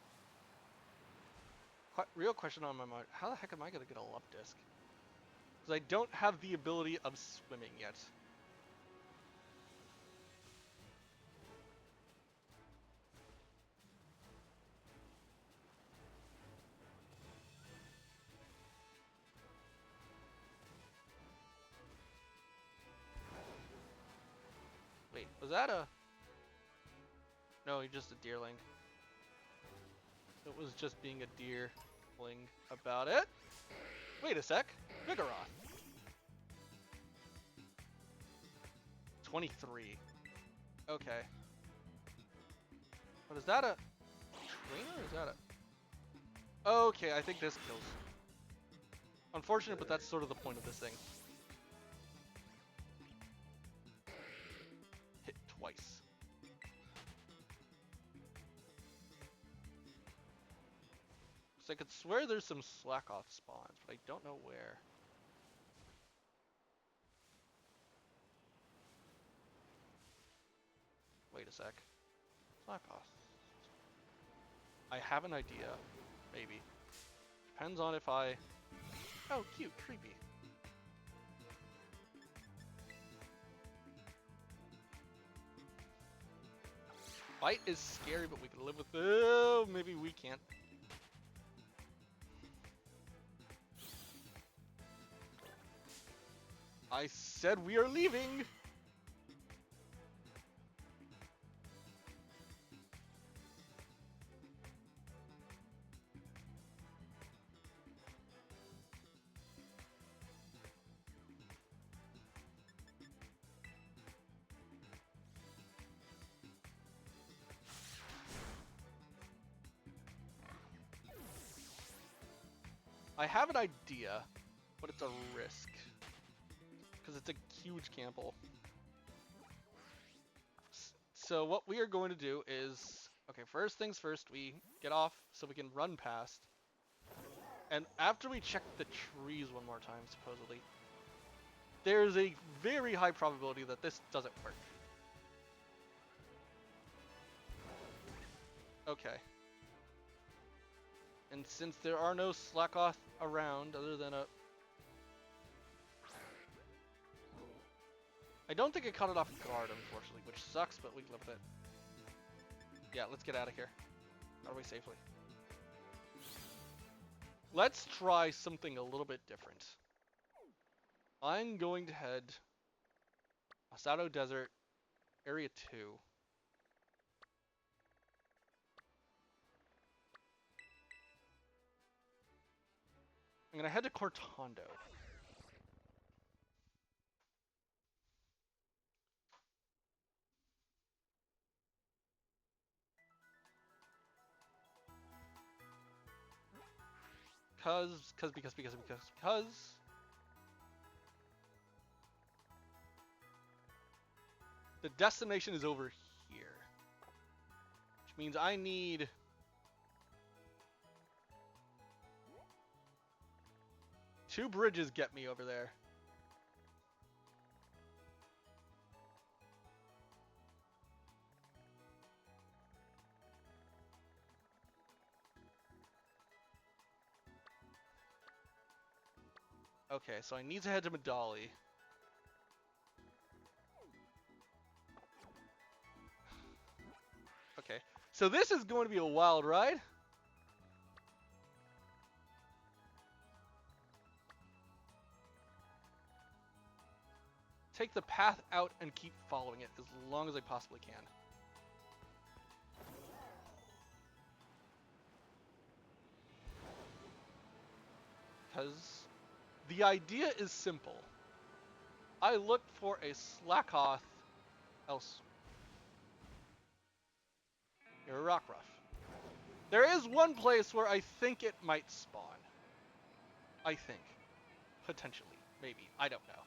real question on my mind, how the heck am I going to get a love disc? Because I don't have the ability of swimming yet. Wait, was that a... No, he's just a deerling. It was just being a deerling about it. Wait a sec. Vigoroth. 23. Okay. But is that a trainer or is that a... Okay, I think this kills. Unfortunate, but that's sort of the point of this thing. Hit twice. So I could swear there's some Slackoth spawns, but I don't know where. Wait a sec. Slackoth. I have an idea. Maybe. Depends on if I... Oh, cute. Creepy. Bite is scary, but we can live with it. Oh, maybe we can't. I said we are leaving! I have an idea, but it's a risk. Because it's a huge gamble. So what we are going to do is... Okay, first things first, we get off so we can run past. And after we check the trees one more time, supposedly, there's a very high probability that this doesn't work. Okay. And since there are no Slackoth around other than a... I don't think it caught it off guard, unfortunately, which sucks, but we can live with it. Yeah, let's get out of here. Out of the way safely. Let's try something a little bit different. I'm going to head Asado Desert, Area 2. I'm going to head to Cortando. Because the destination is over here. Which means I need... Two bridges get me over there. Okay, so I need to head to Medali. Okay, so this is going to be a wild ride. Take the path out and keep following it as long as I possibly can. Because the idea is simple. I look for a Slackoth else. You're a Rockruff. There is one place where I think it might spawn. I think. Potentially. Maybe. I don't know.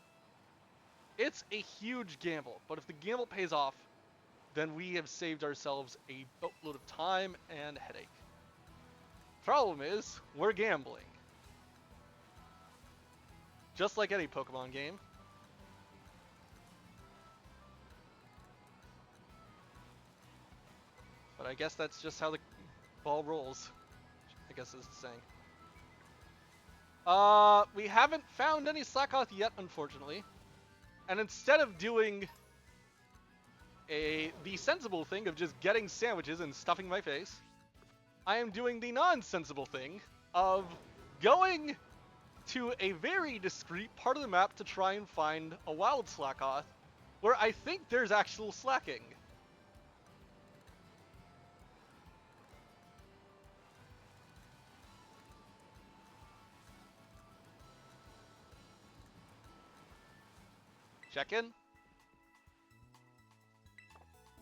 It's a huge gamble, but if the gamble pays off, then we have saved ourselves a boatload of time and headache. Problem is, we're gambling. Just like any Pokemon game. But I guess that's just how the ball rolls, I guess is the saying. We haven't found any Slackoth yet, unfortunately. And instead of doing the sensible thing of just getting sandwiches and stuffing my face, I am doing the non-sensible thing of going to a very discreet part of the map to try and find a wild Slackoth where I think there's actual slacking. Check in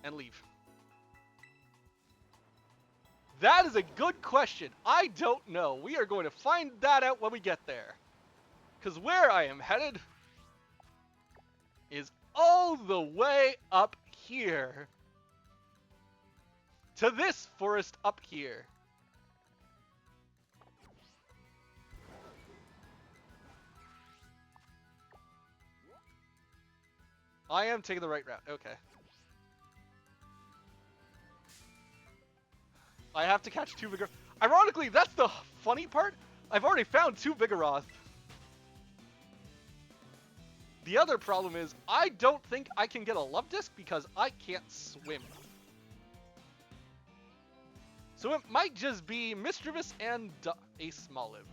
and leave. That is a good question. I don't know. We are going to find that out when we get there. Because where I am headed is all the way up here. To this forest up here. I am taking the right route. Okay. I have to catch 2 Vigor. Ironically, that's the funny part. I've already found 2 Vigoroth. The other problem is I don't think I can get a love disc because I can't swim. So it might just be Mischievous and a Smoliv.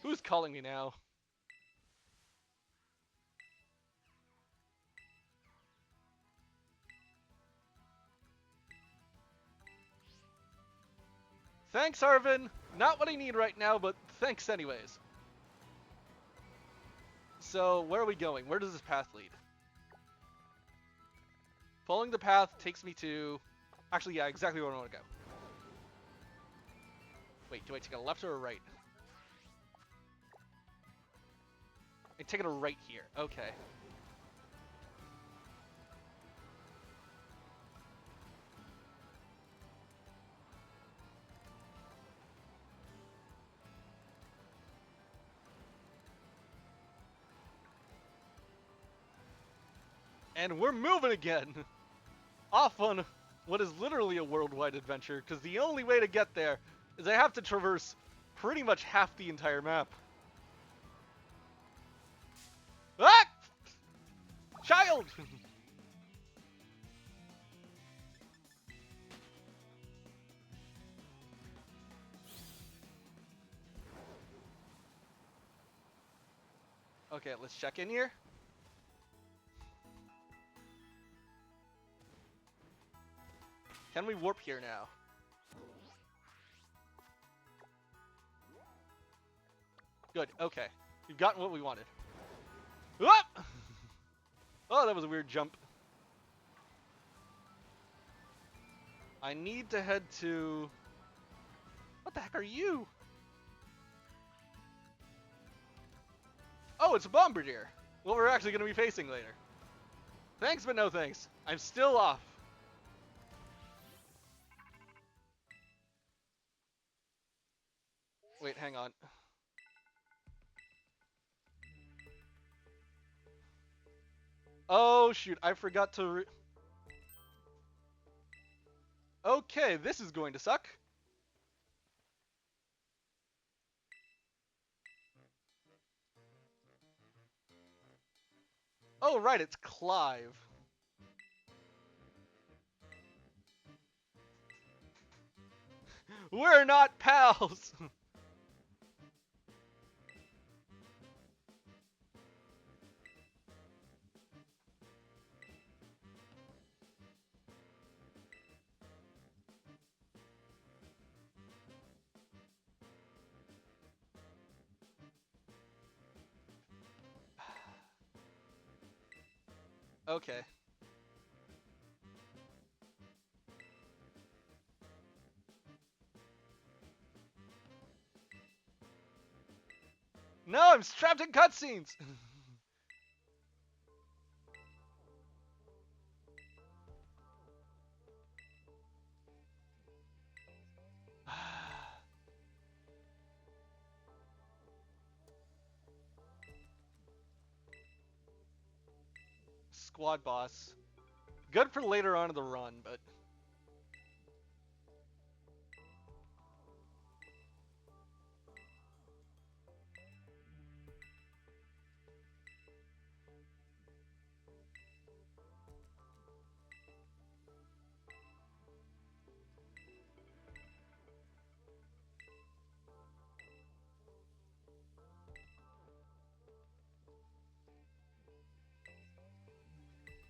Who's calling me now? Thanks, Arvin. Not what I need right now, but thanks anyways. So, where are we going? Where does this path lead? Following the path takes me to... Actually, yeah, exactly where I want to go. Wait, do I take a left or a right? I'm taking a right here. Okay. And we're moving again! Off on what is literally a worldwide adventure, because the only way to get there is I have to traverse pretty much half the entire map. Ah! Child! Okay, let's check in here. Can we warp here now? Good, okay. We've gotten what we wanted. Whoop! Oh, that was a weird jump. I need to head to... What the heck are you? Oh, it's a Bombardier. What we're actually going to be facing later. Thanks, but no thanks. I'm still off. Wait, hang on. Oh, shoot. I forgot to... Okay, this is going to suck. Oh, right, it's Clive. We're not pals! Okay. No, I'm trapped in cutscenes! squad boss. Good for later on in the run, but...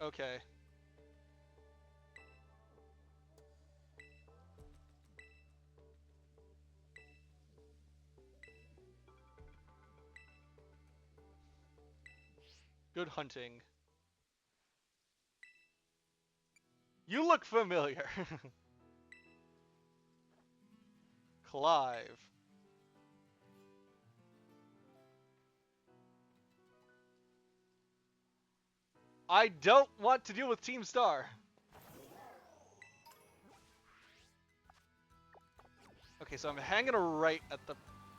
Okay. Good hunting. You look familiar. Clive. I don't want to deal with Team Star. Okay, so I'm hanging a right at the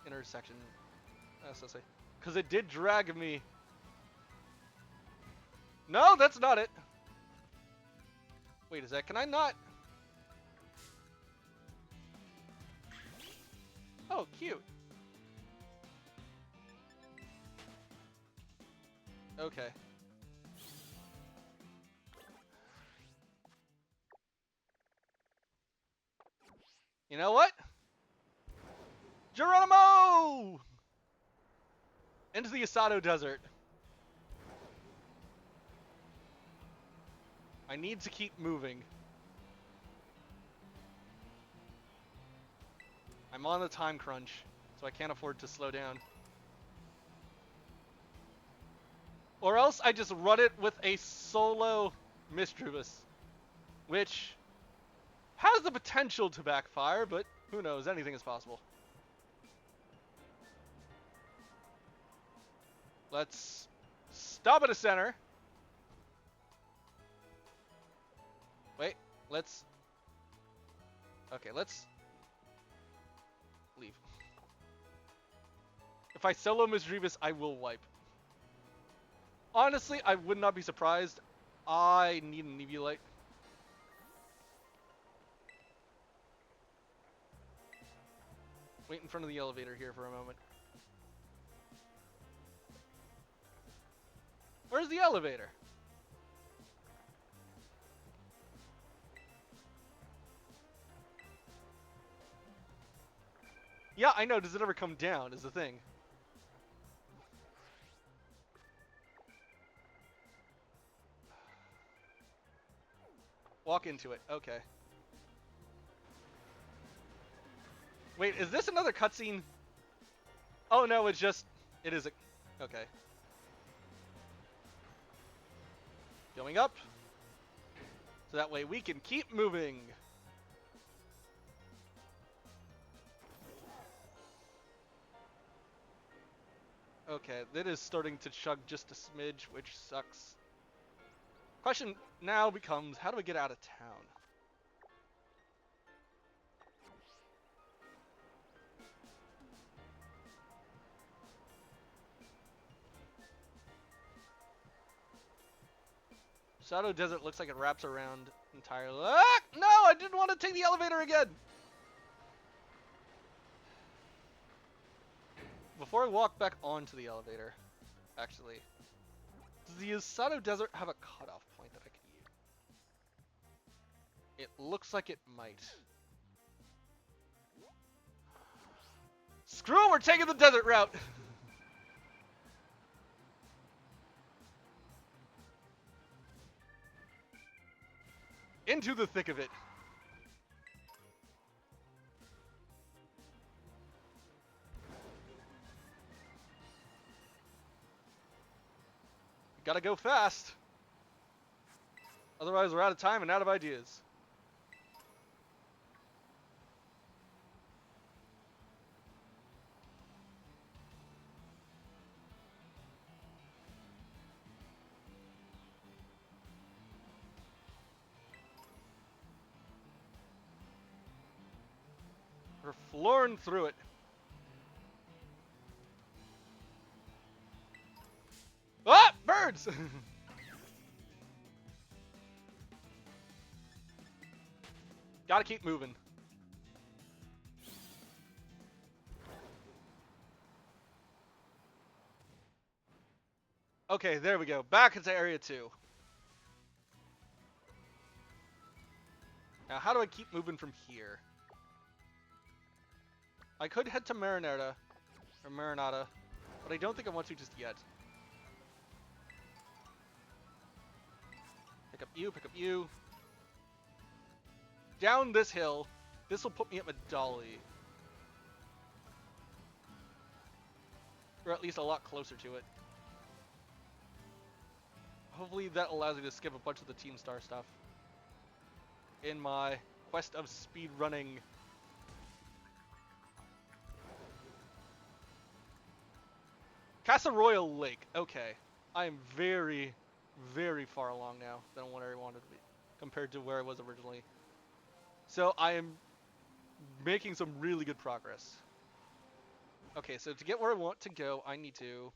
intersection. Because it did drag me. No, that's not it. Wait, is that? Can I not? Oh, cute. Okay. You know what? Geronimo! Into the Asado Desert. I need to keep moving. I'm on the time crunch, so I can't afford to slow down. Or else I just run it with a solo Misdreavus, which has the potential to backfire, but who knows, anything is possible. Let's stop at a center. Wait, let's... Okay, let's leave. If I solo Misdreavus, I will wipe. Honestly, I would not be surprised. I need an Eviolite. Wait in front of the elevator here for a moment. Where's the elevator? Yeah, I know. Does it ever come down is the thing. Walk into it. Okay. Wait, is this another cutscene? Oh, no, it's just... It is a... Okay. Going up. So that way we can keep moving. Okay, that is starting to chug just a smidge, which sucks. Question now becomes, how do we get out of town? Shadow Desert looks like it wraps around entirely. Ah! No, I didn't want to take the elevator again! Before I walk back onto the elevator, actually, does the Shadow Desert have a cutoff point that I can use? It looks like it might. Screw it, we're taking the desert route! Into the thick of it. Gotta go fast. Otherwise we're out of time and out of ideas. We're flooring through it. Ah! Birds! Gotta keep moving. Okay, there we go. Back into Area 2. Now, how do I keep moving from here? I could head to Marinata, but I don't think I want to just yet. Pick up you. Down this hill. This will put me at Medali. Or at least a lot closer to it. Hopefully that allows me to skip a bunch of the Team Star stuff. In my quest of speed running. Casa Royal Lake. Okay. I am very, very far along now than where I wanted to be. Compared to where I was originally. So I am making some really good progress. Okay, so to get where I want to go, I need to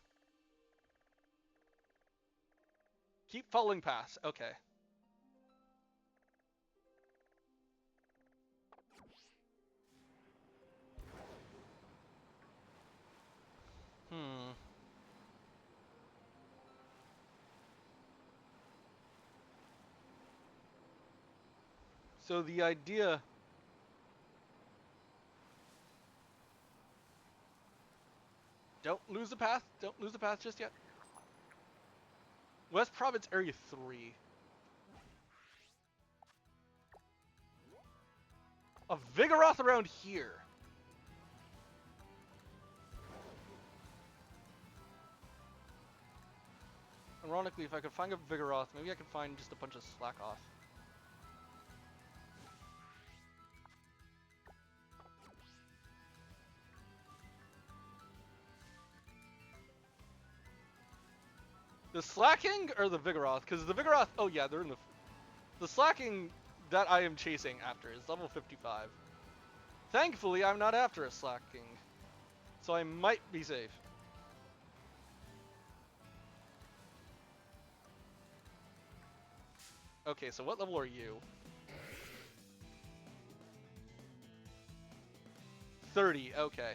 keep following paths. Okay. So the idea... Don't lose the path. Don't lose the path just yet. West Province Area 3. A Vigoroth around here. Ironically, if I could find a Vigoroth, maybe I could find just a bunch of Slackoth. The Slacking or the Vigoroth? Because the Vigoroth, oh yeah, they're in the Slacking that I am chasing after is level 55. Thankfully, I'm not after a Slacking, so I might be safe. Okay, so what level are you? 30, okay.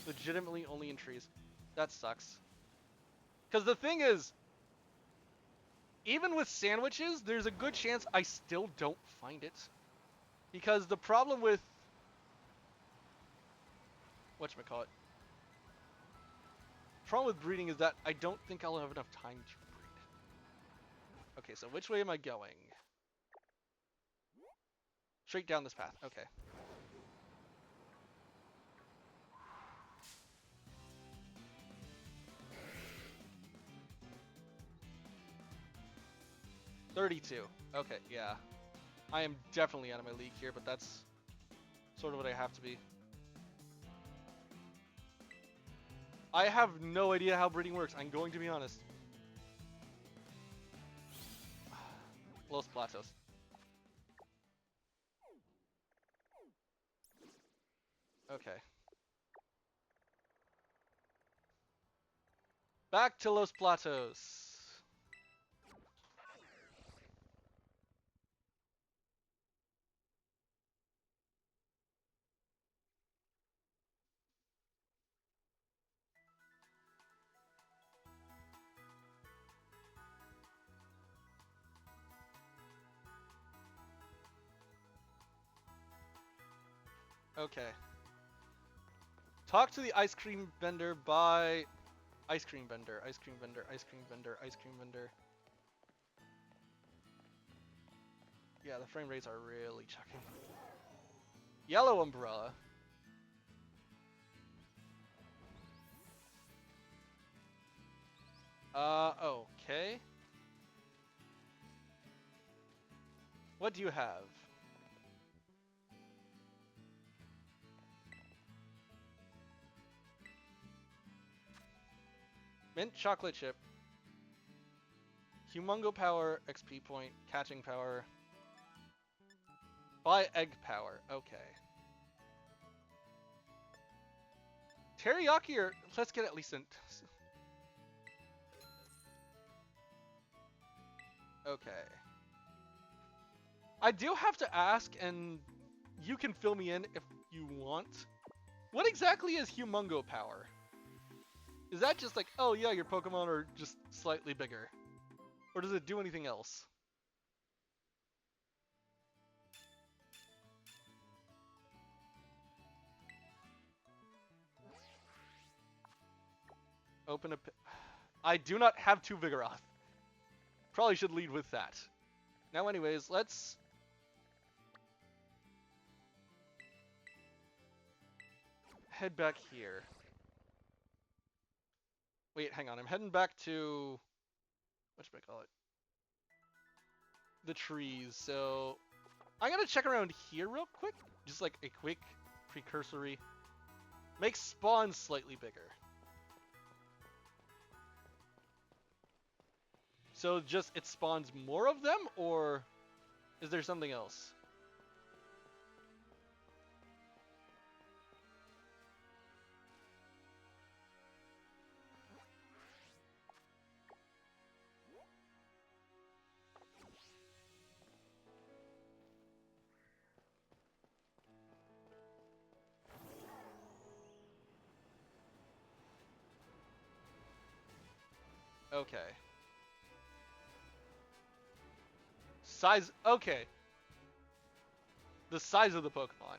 Legitimately only in trees. That sucks. Because the thing is, even with sandwiches, there's a good chance I still don't find it. Because the problem with... whatchamacallit? The problem with breeding is that I don't think I'll have enough time to breed. Okay, so which way am I going? Straight down this path, okay. $32. Okay, yeah. I am definitely out of my league here, but that's sort of what I have to be. I have no idea how breeding works, I'm going to be honest. Los Platos. Okay. Back to Los Platos. Okay. Talk to the ice cream vendor, buy ice cream vendor, ice cream vendor, ice cream vendor, ice cream vendor. Yeah, the frame rates are really chucking. Yellow umbrella. Okay. What do you have? Mint chocolate chip. Humongo power, XP point, catching power. Buy egg power. Okay. Teriyaki or let's get at least an... okay. I do have to ask, and you can fill me in if you want. What exactly is Humongo Power? Is that just like, oh yeah, your Pokemon are just slightly bigger? Or does it do anything else? Open a... I do not have 2 Vigoroth. Probably should lead with that. Now anyways, let's... head back here. Wait, hang on. I'm heading back to... what should I call it? The trees. So I'm gonna check around here real quick. Just like a quick precursory. Make spawns slightly bigger. So just it spawns more of them, or is there something else? Okay. Size, okay. The size of the Pokemon.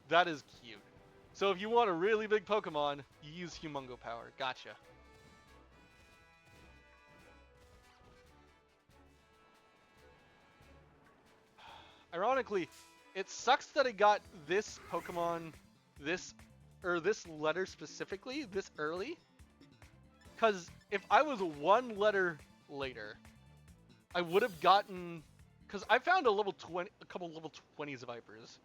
That is cute. So if you want a really big Pokemon, you use Humongo Power. Gotcha. Ironically, it sucks that I got this Pokemon, this letter specifically, this early. Because if I was 1 letter later, I would have gotten... because I found a couple level 20s Vipers.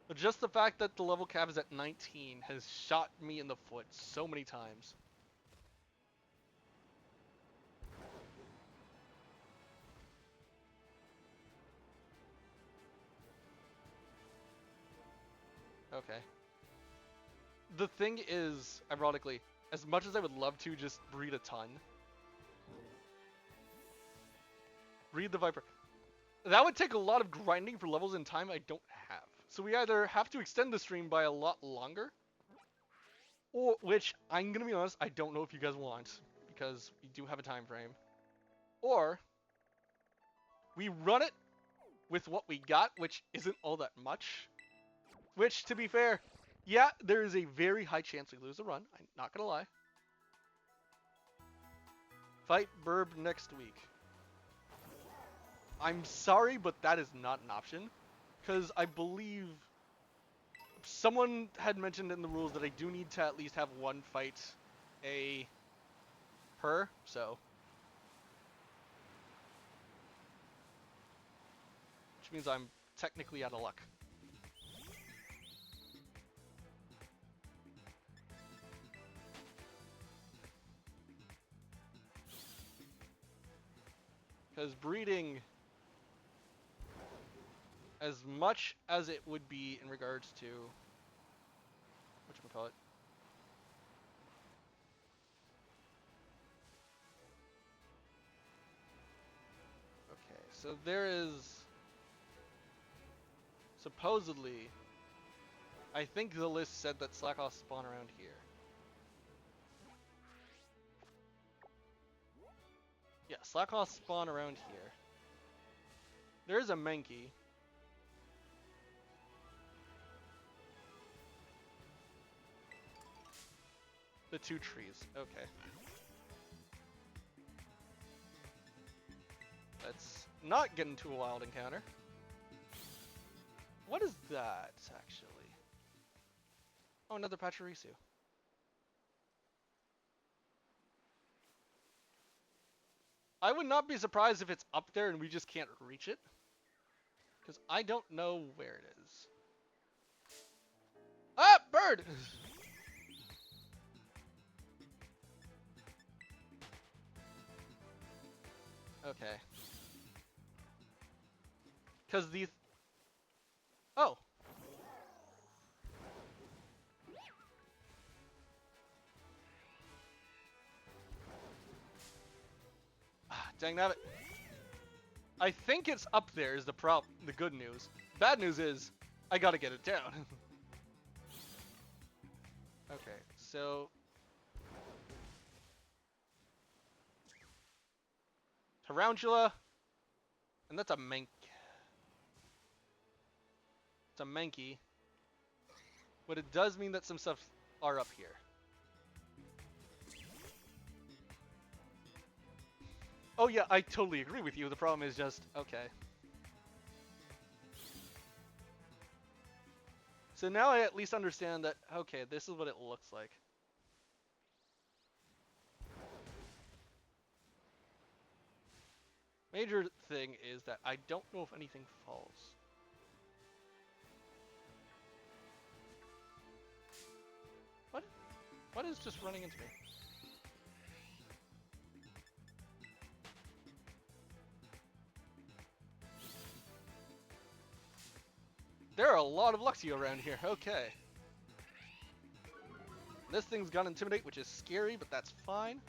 But just the fact that the level cap is at 19 has shot me in the foot so many times. Okay. The thing is, ironically, as much as I would love to just breed a ton, breed the Viper, that would take a lot of grinding for levels and time I don't have. So we either have to extend the stream by a lot longer, or, which, I'm gonna be honest, I don't know if you guys want, because we do have a time frame, or we run it with what we got, which isn't all that much. Which, to be fair, yeah, there is a very high chance we lose a run. I'm not gonna lie. Fight Burb next week. I'm sorry, but that is not an option. Because I believe someone had mentioned in the rules that I do need to at least have 1 fight per, so. Which means I'm technically out of luck. Because breeding, as much as it would be in regards to, whatchamacallit, okay, so there is, supposedly, I think the list said that Slackoths spawn around here. Yeah, Slackoths spawn around here. There's a Mankey. The 2 trees, okay. Let's not get into a wild encounter. What is that, actually? Oh, another Pachirisu. I would not be surprised if it's up there and we just can't reach it. Because I don't know where it is. Ah, bird! Okay. Because these... oh. Ah, dang nabbit. I think it's up there is the good news. Bad news is I gotta get it down. Okay, so Tarantula, and that's a Mank. It's a Mankey, but it does mean that some stuff are up here. Oh yeah, I totally agree with you. The problem is just okay. So now I at least understand that, okay, this is what it looks like. Major thing is that I don't know if anything falls. What? What is just running into me? There are a lot of Luxio around here. Okay. This thing's got Intimidate, which is scary, but that's fine.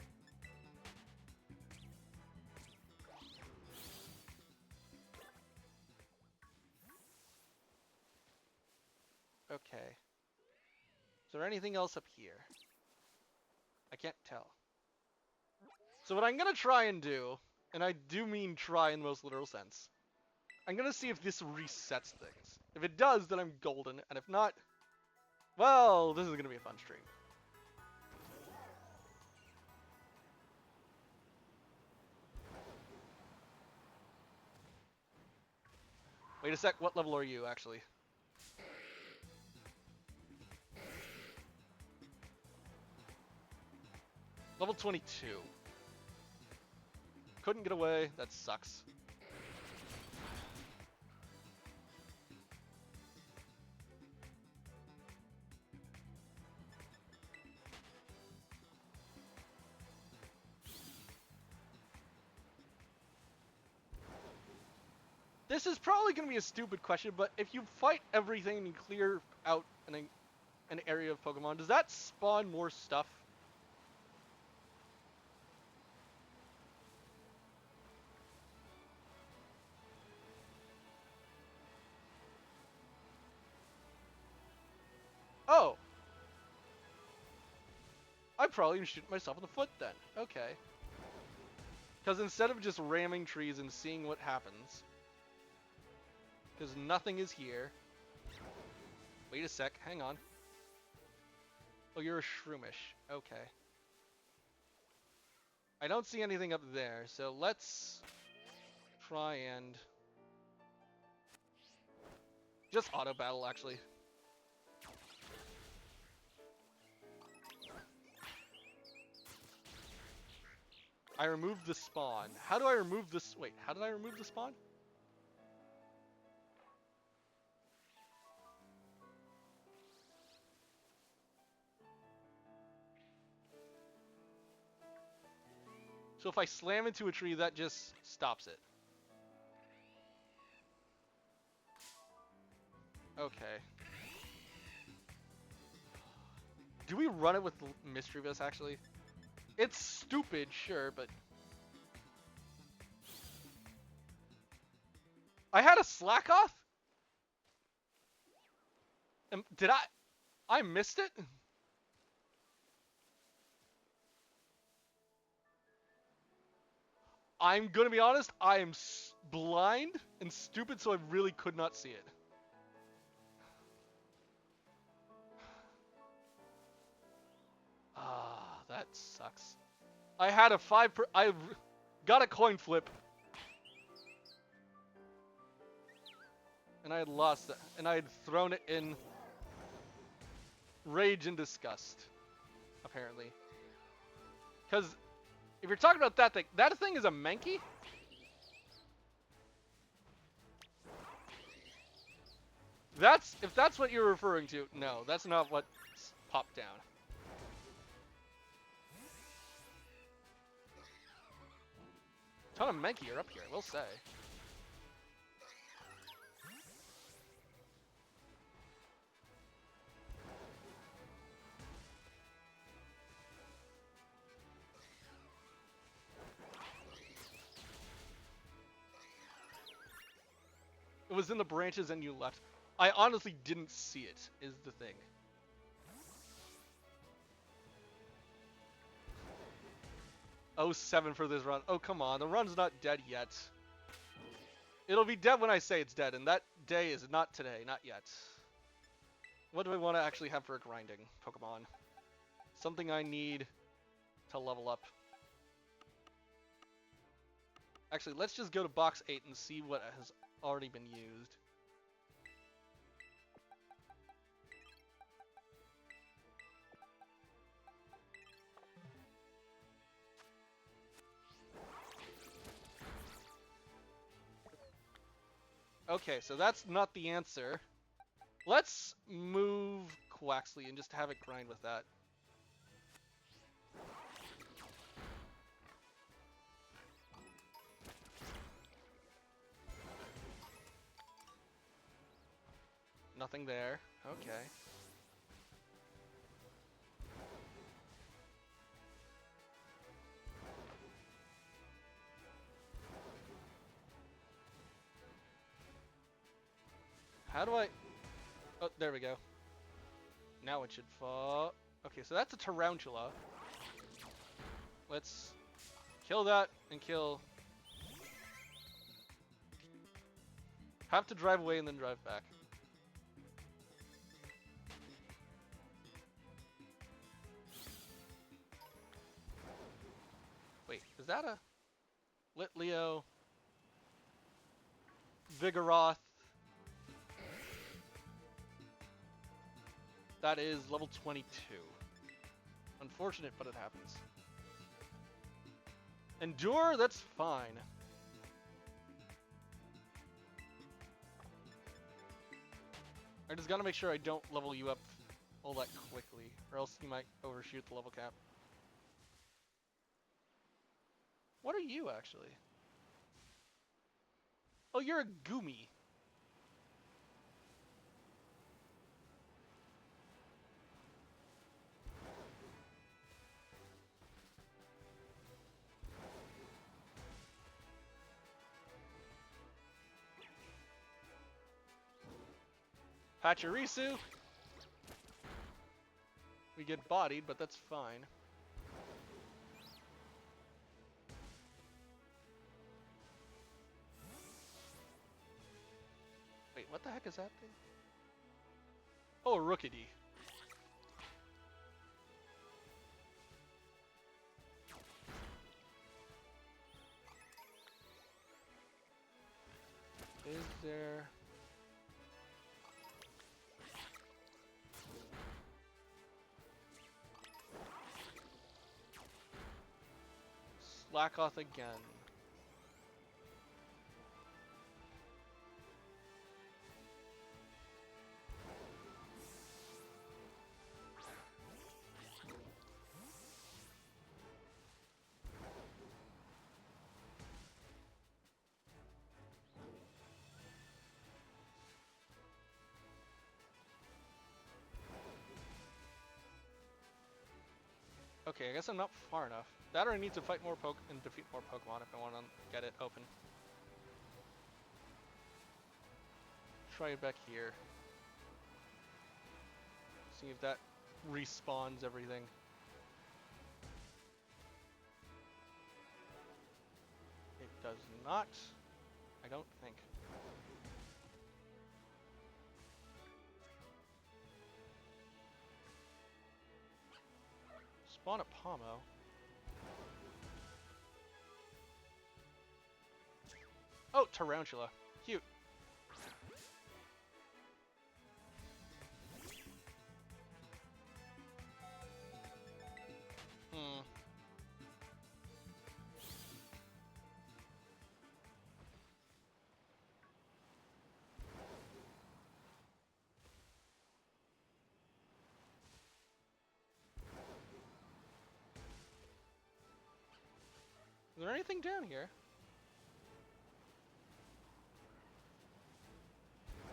Okay. Is there anything else up here? I can't tell. So what I'm gonna try and do, and I do mean try in the most literal sense, I'm gonna see if this resets things. If it does, then I'm golden, and if not, well, this is gonna be a fun stream. Wait a sec, what level are you, actually? Level 22. Couldn't get away, that sucks. This is probably going to be a stupid question, but if you fight everything and clear out an area of Pokemon, does that spawn more stuff? Oh! I probably shoot myself in the foot then. Okay. Because instead of just ramming trees and seeing what happens, because nothing is here. Wait a sec, hang on. Oh, you're a Shroomish. Okay. I don't see anything up there, so let's try and just auto battle, actually. I removed the spawn. How do I remove this? Wait, how did I remove the spawn? So if I slam into a tree, that just stops it. Okay. Do we run it with Mischievous, actually? It's stupid, sure, but... I had a Slackoth? Did I missed it? I'm gonna be honest, I am blind and stupid, so I really could not see it. Ah, that sucks. I had a I got a coin flip. And I had lost it. And I had thrown it in rage and disgust. Apparently. Because if you're talking about that thing is a Mankey? If that's what you're referring to, no, that's not what popped down. A ton of Mankey are up here, I will say. was in the branches and you left. I honestly didn't see it, is the thing. Oh, 7 for this run. Oh, come on. The run's not dead yet. It'll be dead when I say it's dead, and that day is not today. Not yet. What do I want to actually have for a grinding Pokemon? Something I need to level up. Actually, let's just go to box 8 and see what has already been used. Okay, so that's not the answer. Let's move Quaxley and just have it grind with that. Nothing there. Okay. How do I... Oh, there we go. Now it should fall. Okay, so that's a Tarantula. Let's kill that and kill... Have to drive away and then drive back. Wait, is that a... Litleo... Vigoroth... That is level 22. Unfortunate, but it happens. Endure, that's fine. I just gotta make sure I don't level you up all that quickly, or else you might overshoot the level cap. What are you, actually? Oh, you're a Goomy. Pachirisu. We get bodied, but that's fine. Wait, what the heck is that thing? Oh, a Rookidee. Is there... Slackoth again. Okay, I guess I'm not far enough. That or I need to fight more and defeat more Pokemon if I want to get it open. Try it back here. See if that respawns everything. It does not. I don't think. Spawn a Pomo. Oh, Tarantula. Cute. Is there anything down here?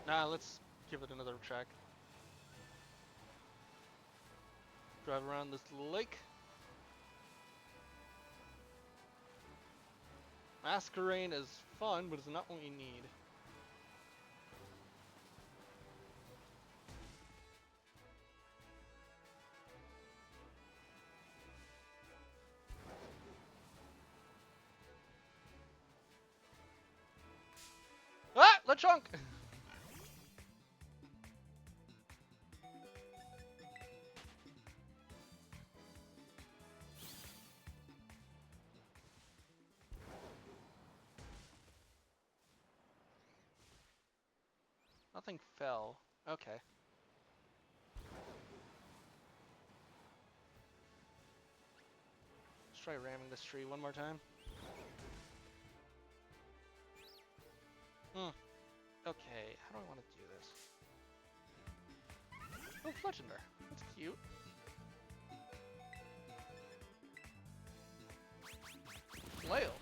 Nah, let's give it another check. Drive around this lake. Masquerain is fun, but it's not what we need. Lechonk! Nothing fell. Okay. Let's try ramming this tree one more time. Okay, how do I want to do this? Oh, Fletchender. That's cute. Flail.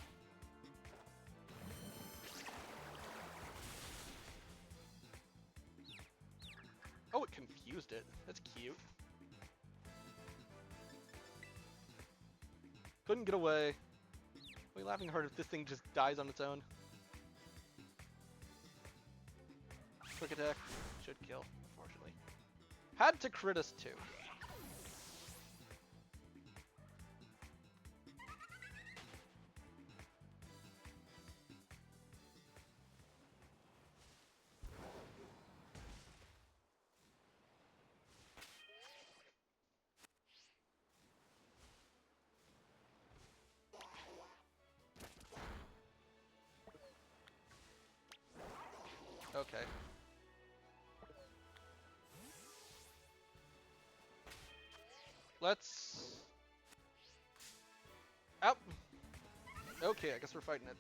Oh, it confused it. That's cute. Couldn't get away. Are we laughing hard if this thing just dies on its own? Quick attack. Should kill, unfortunately. Had to crit us too. Okay. Let's... Out! Okay, I guess we're fighting it.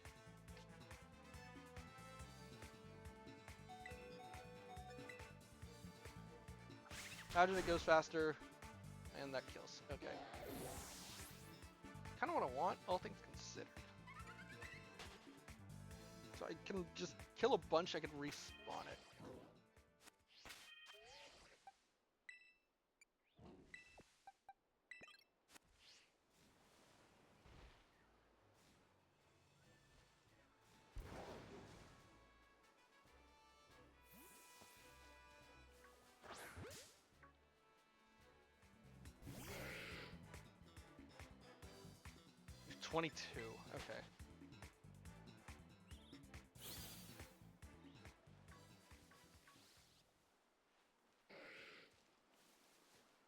Imagine it goes faster, and that kills. Okay. Kind of what I want, all things considered. So I can just kill a bunch, I can respawn it. You're 22, okay.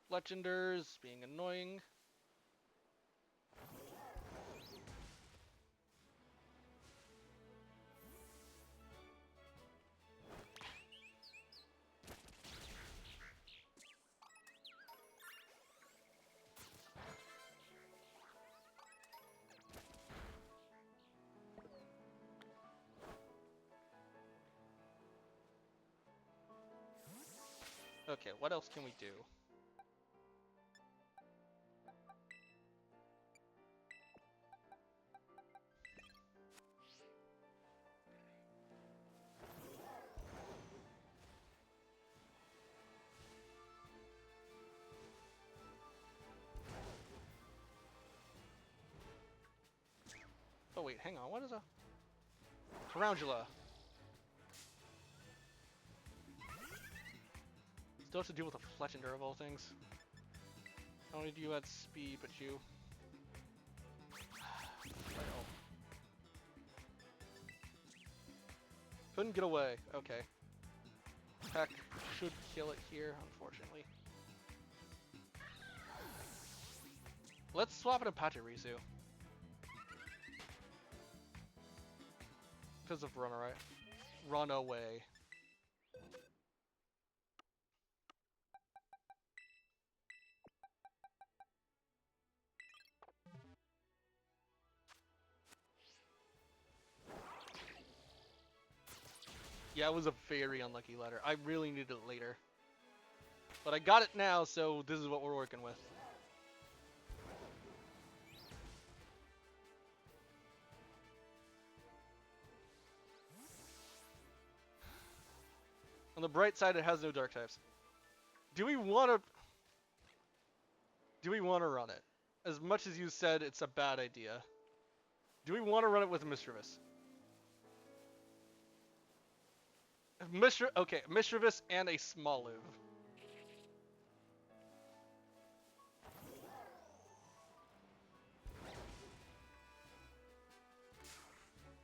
Legenders being annoying. Okay, what else can we do? Oh wait, hang on, what is a... Tarantula! Still have to deal with a Fletchender of all things. Not only do you add speed, but you... Fail. Couldn't get away, okay. Heck, should kill it here, unfortunately. Let's swap it to Pachirisu. Because of run away. Yeah, it was a very unlucky letter. I really needed it later. But I got it now, so this is what we're working with. On the bright side, it has no dark types. Do we want to run it? As much as you said it's a bad idea. Do we want to run it with Mischievous? Okay, Mischievous and a Small Lube.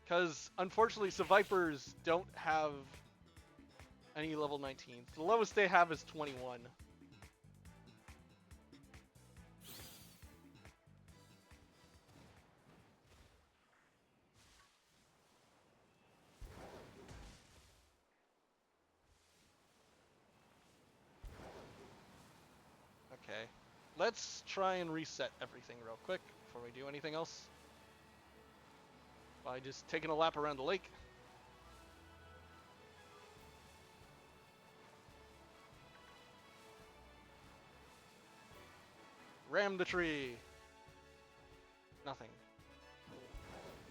Because, unfortunately, Survivors don't have any level 19s. The lowest they have is 21. Okay. Let's try and reset everything real quick before we do anything else. By just taking a lap around the lake. Ram the tree. Nothing.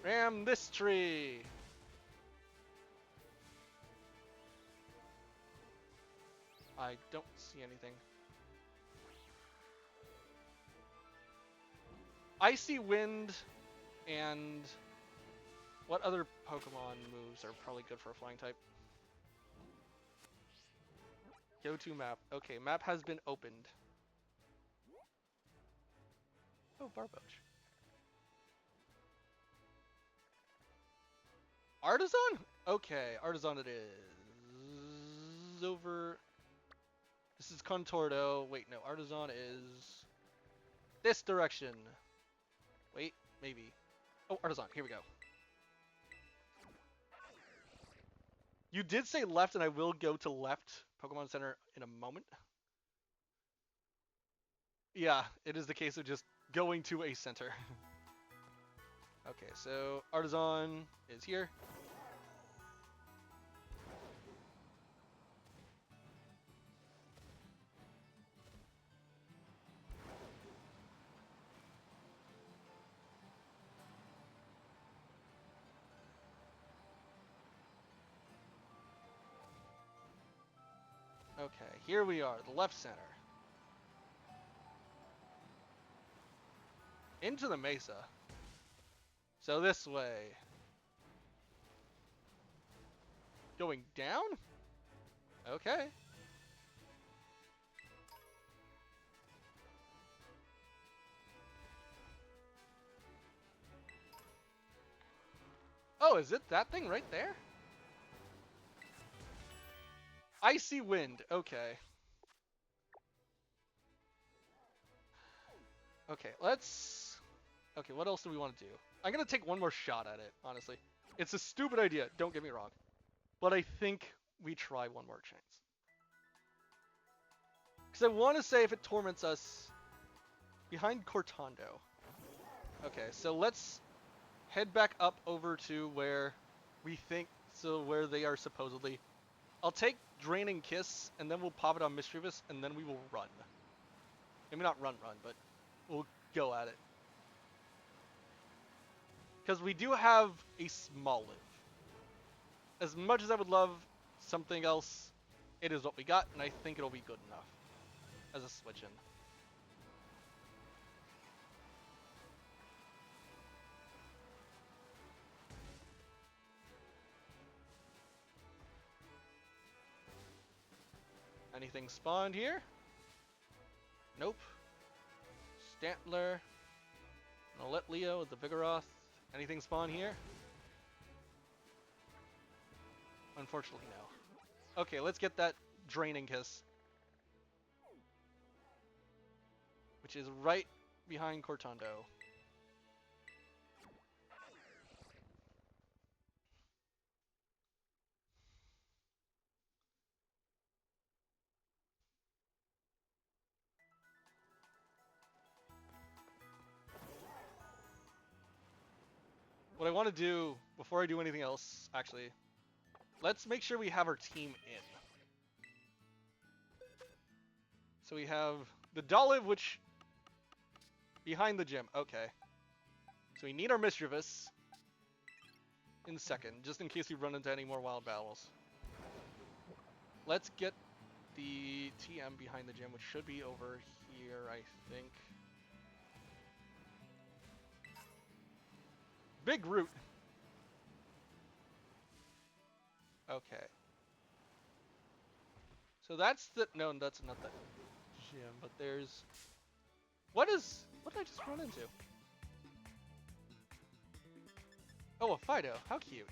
Ram this tree. I don't see anything. Icy Wind and what other Pokemon moves are probably good for a flying type? Go to map. Okay, map has been opened. Oh, Barboach. Artisan? Okay, Artisan it is. Over. This is Contordo. Wait, no, Artisan is this direction. Wait, maybe. Oh, Artisan, here we go. You did say left, and I will go to left Pokemon Center in a moment. Yeah, it is the case of just going to a center. Okay, so Artisan is here. Okay, here we are, the left center. Into the mesa. So this way. Going down? Okay. Oh, is it that thing right there? Icy Wind, okay. Okay, let's... Okay, what else do we want to do? I'm gonna take one more shot at it, honestly. It's a stupid idea, don't get me wrong. But I think we try one more chance. Because I want to say if it torments us... Behind Cortando. Okay, so let's head back up over to where we think... So where they are supposedly. I'll take Draining Kiss, and then we'll pop it on Mischievous, and then we will run. Maybe not run, but we'll go at it. Because we do have a small live. As much as I would love something else, it is what we got, and I think it'll be good enough as a switch-in. Anything spawned here? Nope. Stantler. I'll let Leo with the Vigoroth. Anything spawn here? Unfortunately, no. Okay, let's get that Draining Kiss. Which is right behind Cortando. What I want to do, before I do anything else, actually, let's make sure we have our team in. So we have the Dolive, which... Behind the gym, okay. So we need our Mischievous in second, just in case we run into any more wild battles. Let's get the TM behind the gym, which should be over here, I think. Big Root. Okay. So that's the... No, that's not the gym, but there's... What did I just run into? Oh, a Fido. How cute.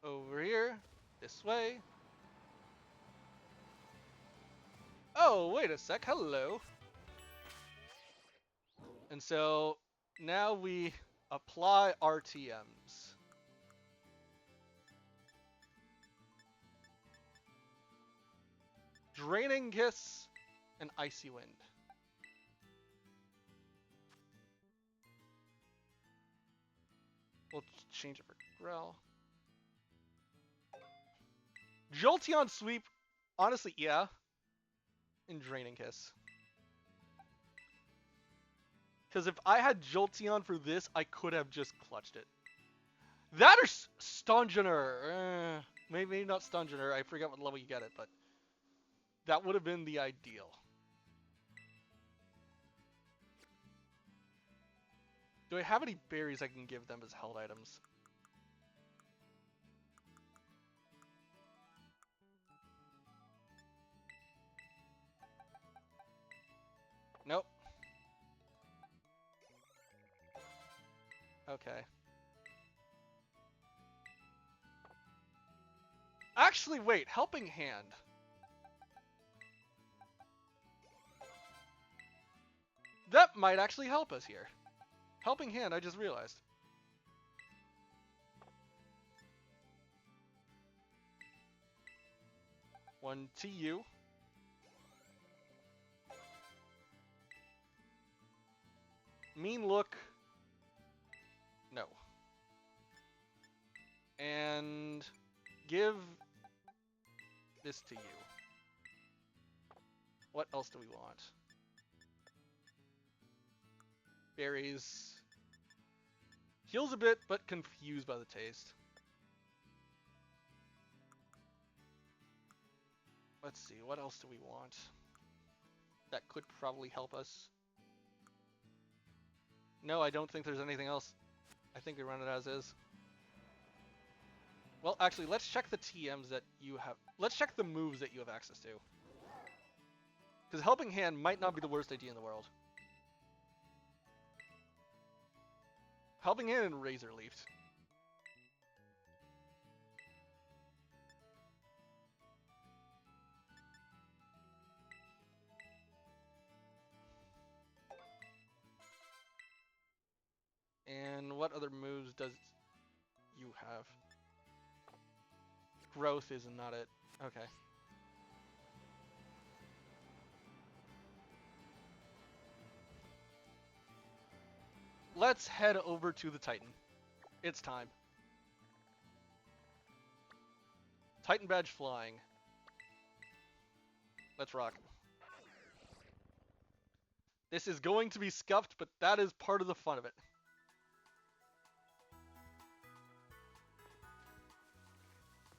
Over here. This way. Oh, wait a sec. Hello. And so now we apply RTMs. Draining Kiss and Icy Wind. We'll change it for Grell. Jolteon Sweep, honestly, yeah. And Draining Kiss. Because if I had Jolteon for this, I could have just clutched it. That or Stungeoner. Maybe not Stungeoner. I forget what level you get it, but that would have been the ideal. Do I have any berries I can give them as held items? Nope. Okay. Actually, wait. Helping Hand. That might actually help us here. Helping Hand, I just realized. One to you. Mean Look. No. And give this to you. What else do we want? Berries. Heals a bit, but confused by the taste. Let's see, what else do we want? That could probably help us. No, I don't think there's anything else. I think we run it as is. Well, actually, let's check the TMs that you have. Let's check the moves that you have access to. Because Helping Hand might not be the worst idea in the world. Helping Hand and Razor Leaf. And what other moves does you have? Growth is not it. Okay. Let's head over to the Titan. It's time. Titan Badge flying. Let's rock. This is going to be scuffed, but that is part of the fun of it.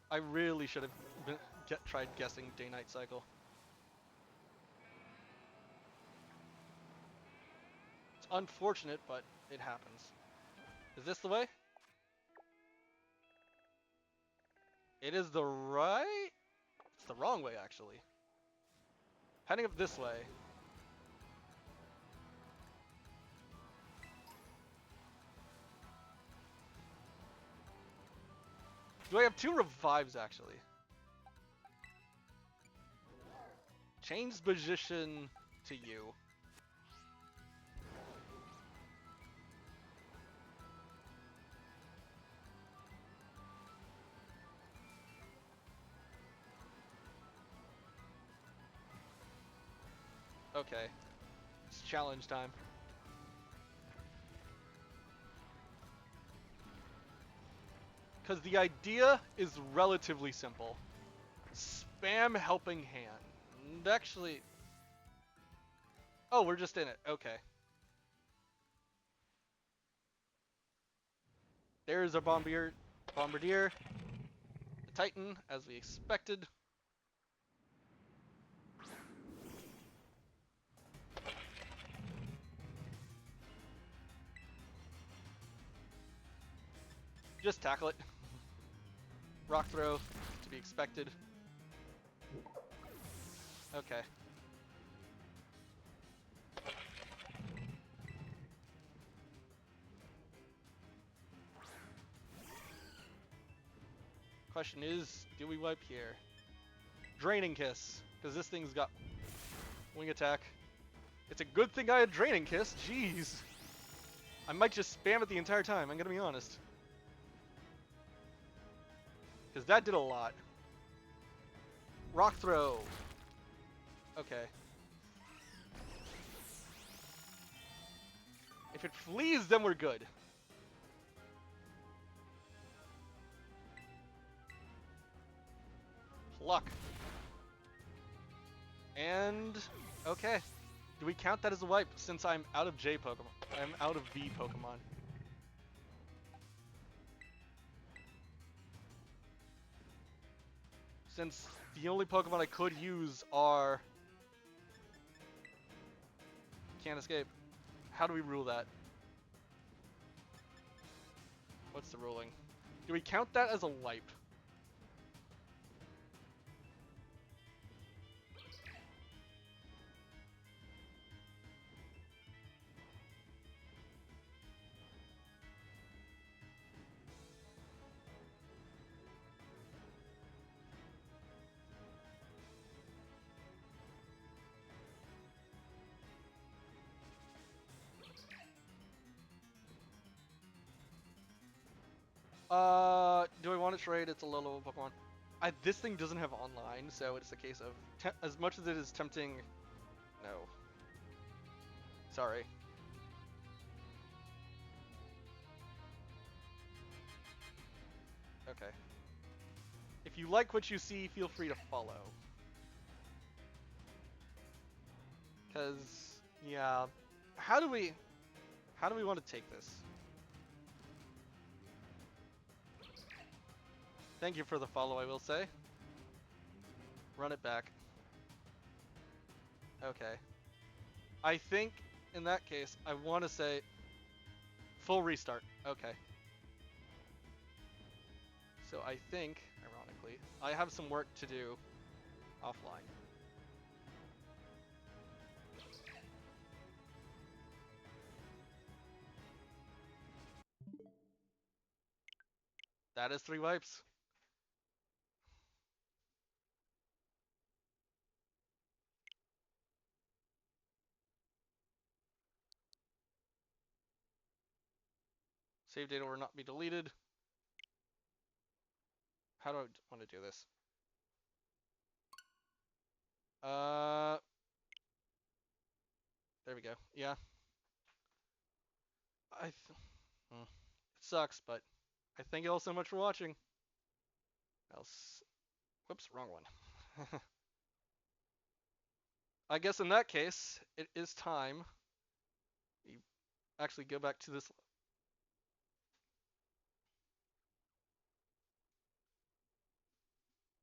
I really should have tried guessing day-night cycle. It's unfortunate, but it happens. Is this the way? It is the right? It's the wrong way, actually. Heading up this way. Do I have 2 revives, actually? Change position to you. Okay. It's challenge time. Because the idea is relatively simple. Spam Helping Hand. And actually... Oh, we're just in it. Okay. There's our Bombardier. The Titan, as we expected. Just tackle it. Rock throw, to be expected. Okay. Question is, do we wipe here? Draining Kiss, because this thing's got wing attack. It's a good thing I had Draining Kiss, jeez. I might just spam it the entire time, I'm gonna be honest. Because that did a lot. Rock Throw. Okay. If it flees, then we're good. Pluck. And... okay. Do we count that as a wipe since I'm out of J Pokemon? I'm out of V Pokemon. Since the only Pokemon I could use are... Can't escape. How do we rule that? What's the ruling? Do we count that as a wipe? Do I want to trade? It's a low level Pokemon. This thing doesn't have online, so it's a case of, as much as it is tempting, no. Sorry. Okay. If you like what you see, feel free to follow. Cause, yeah, how do we want to take this? Thank you for the follow, I will say. Run it back. Okay. I think, in that case, I want to say full restart. Okay. So I think, ironically, I have some work to do offline. That is 3 wipes. Save data will not be deleted. How do I want to do this? There we go. Yeah. It sucks, but I thank you all so much for watching. Else, whoops, wrong one. I guess in that case, it is time. We actually go back to this.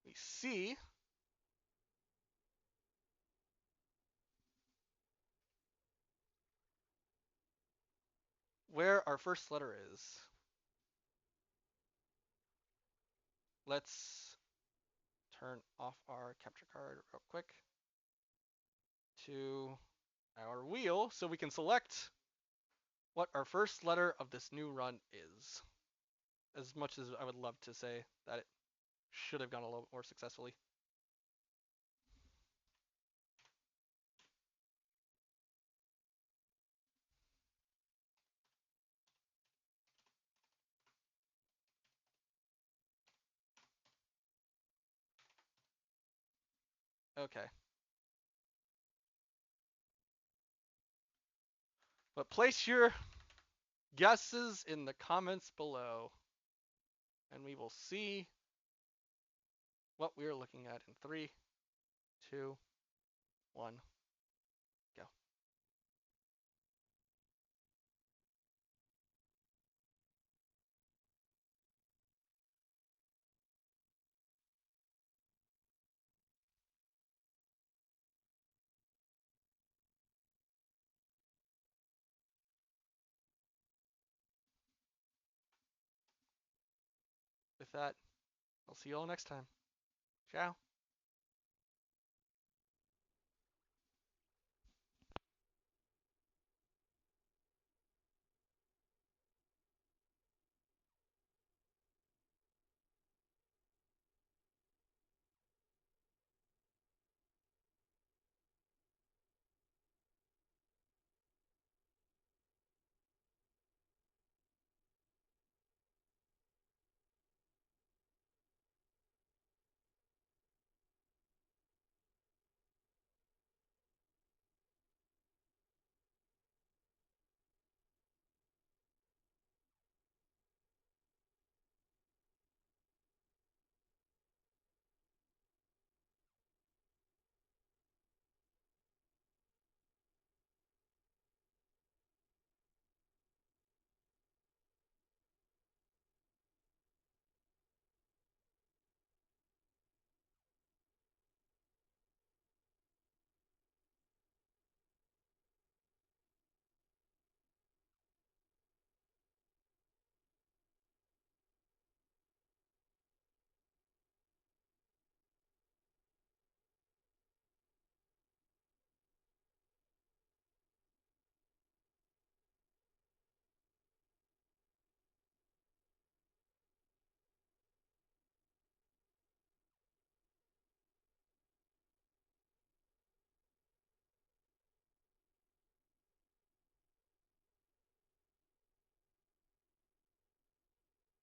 We see where our first letter is. Let's turn off our capture card real quick to our wheel so we can select what our first letter of this new run is. As much as I would love to say that it should have gone a little bit more successfully. Okay. But place your guesses in the comments below, and we will see what we're looking at in 3, 2, 1, go. With that, I'll see you all next time. Ciao.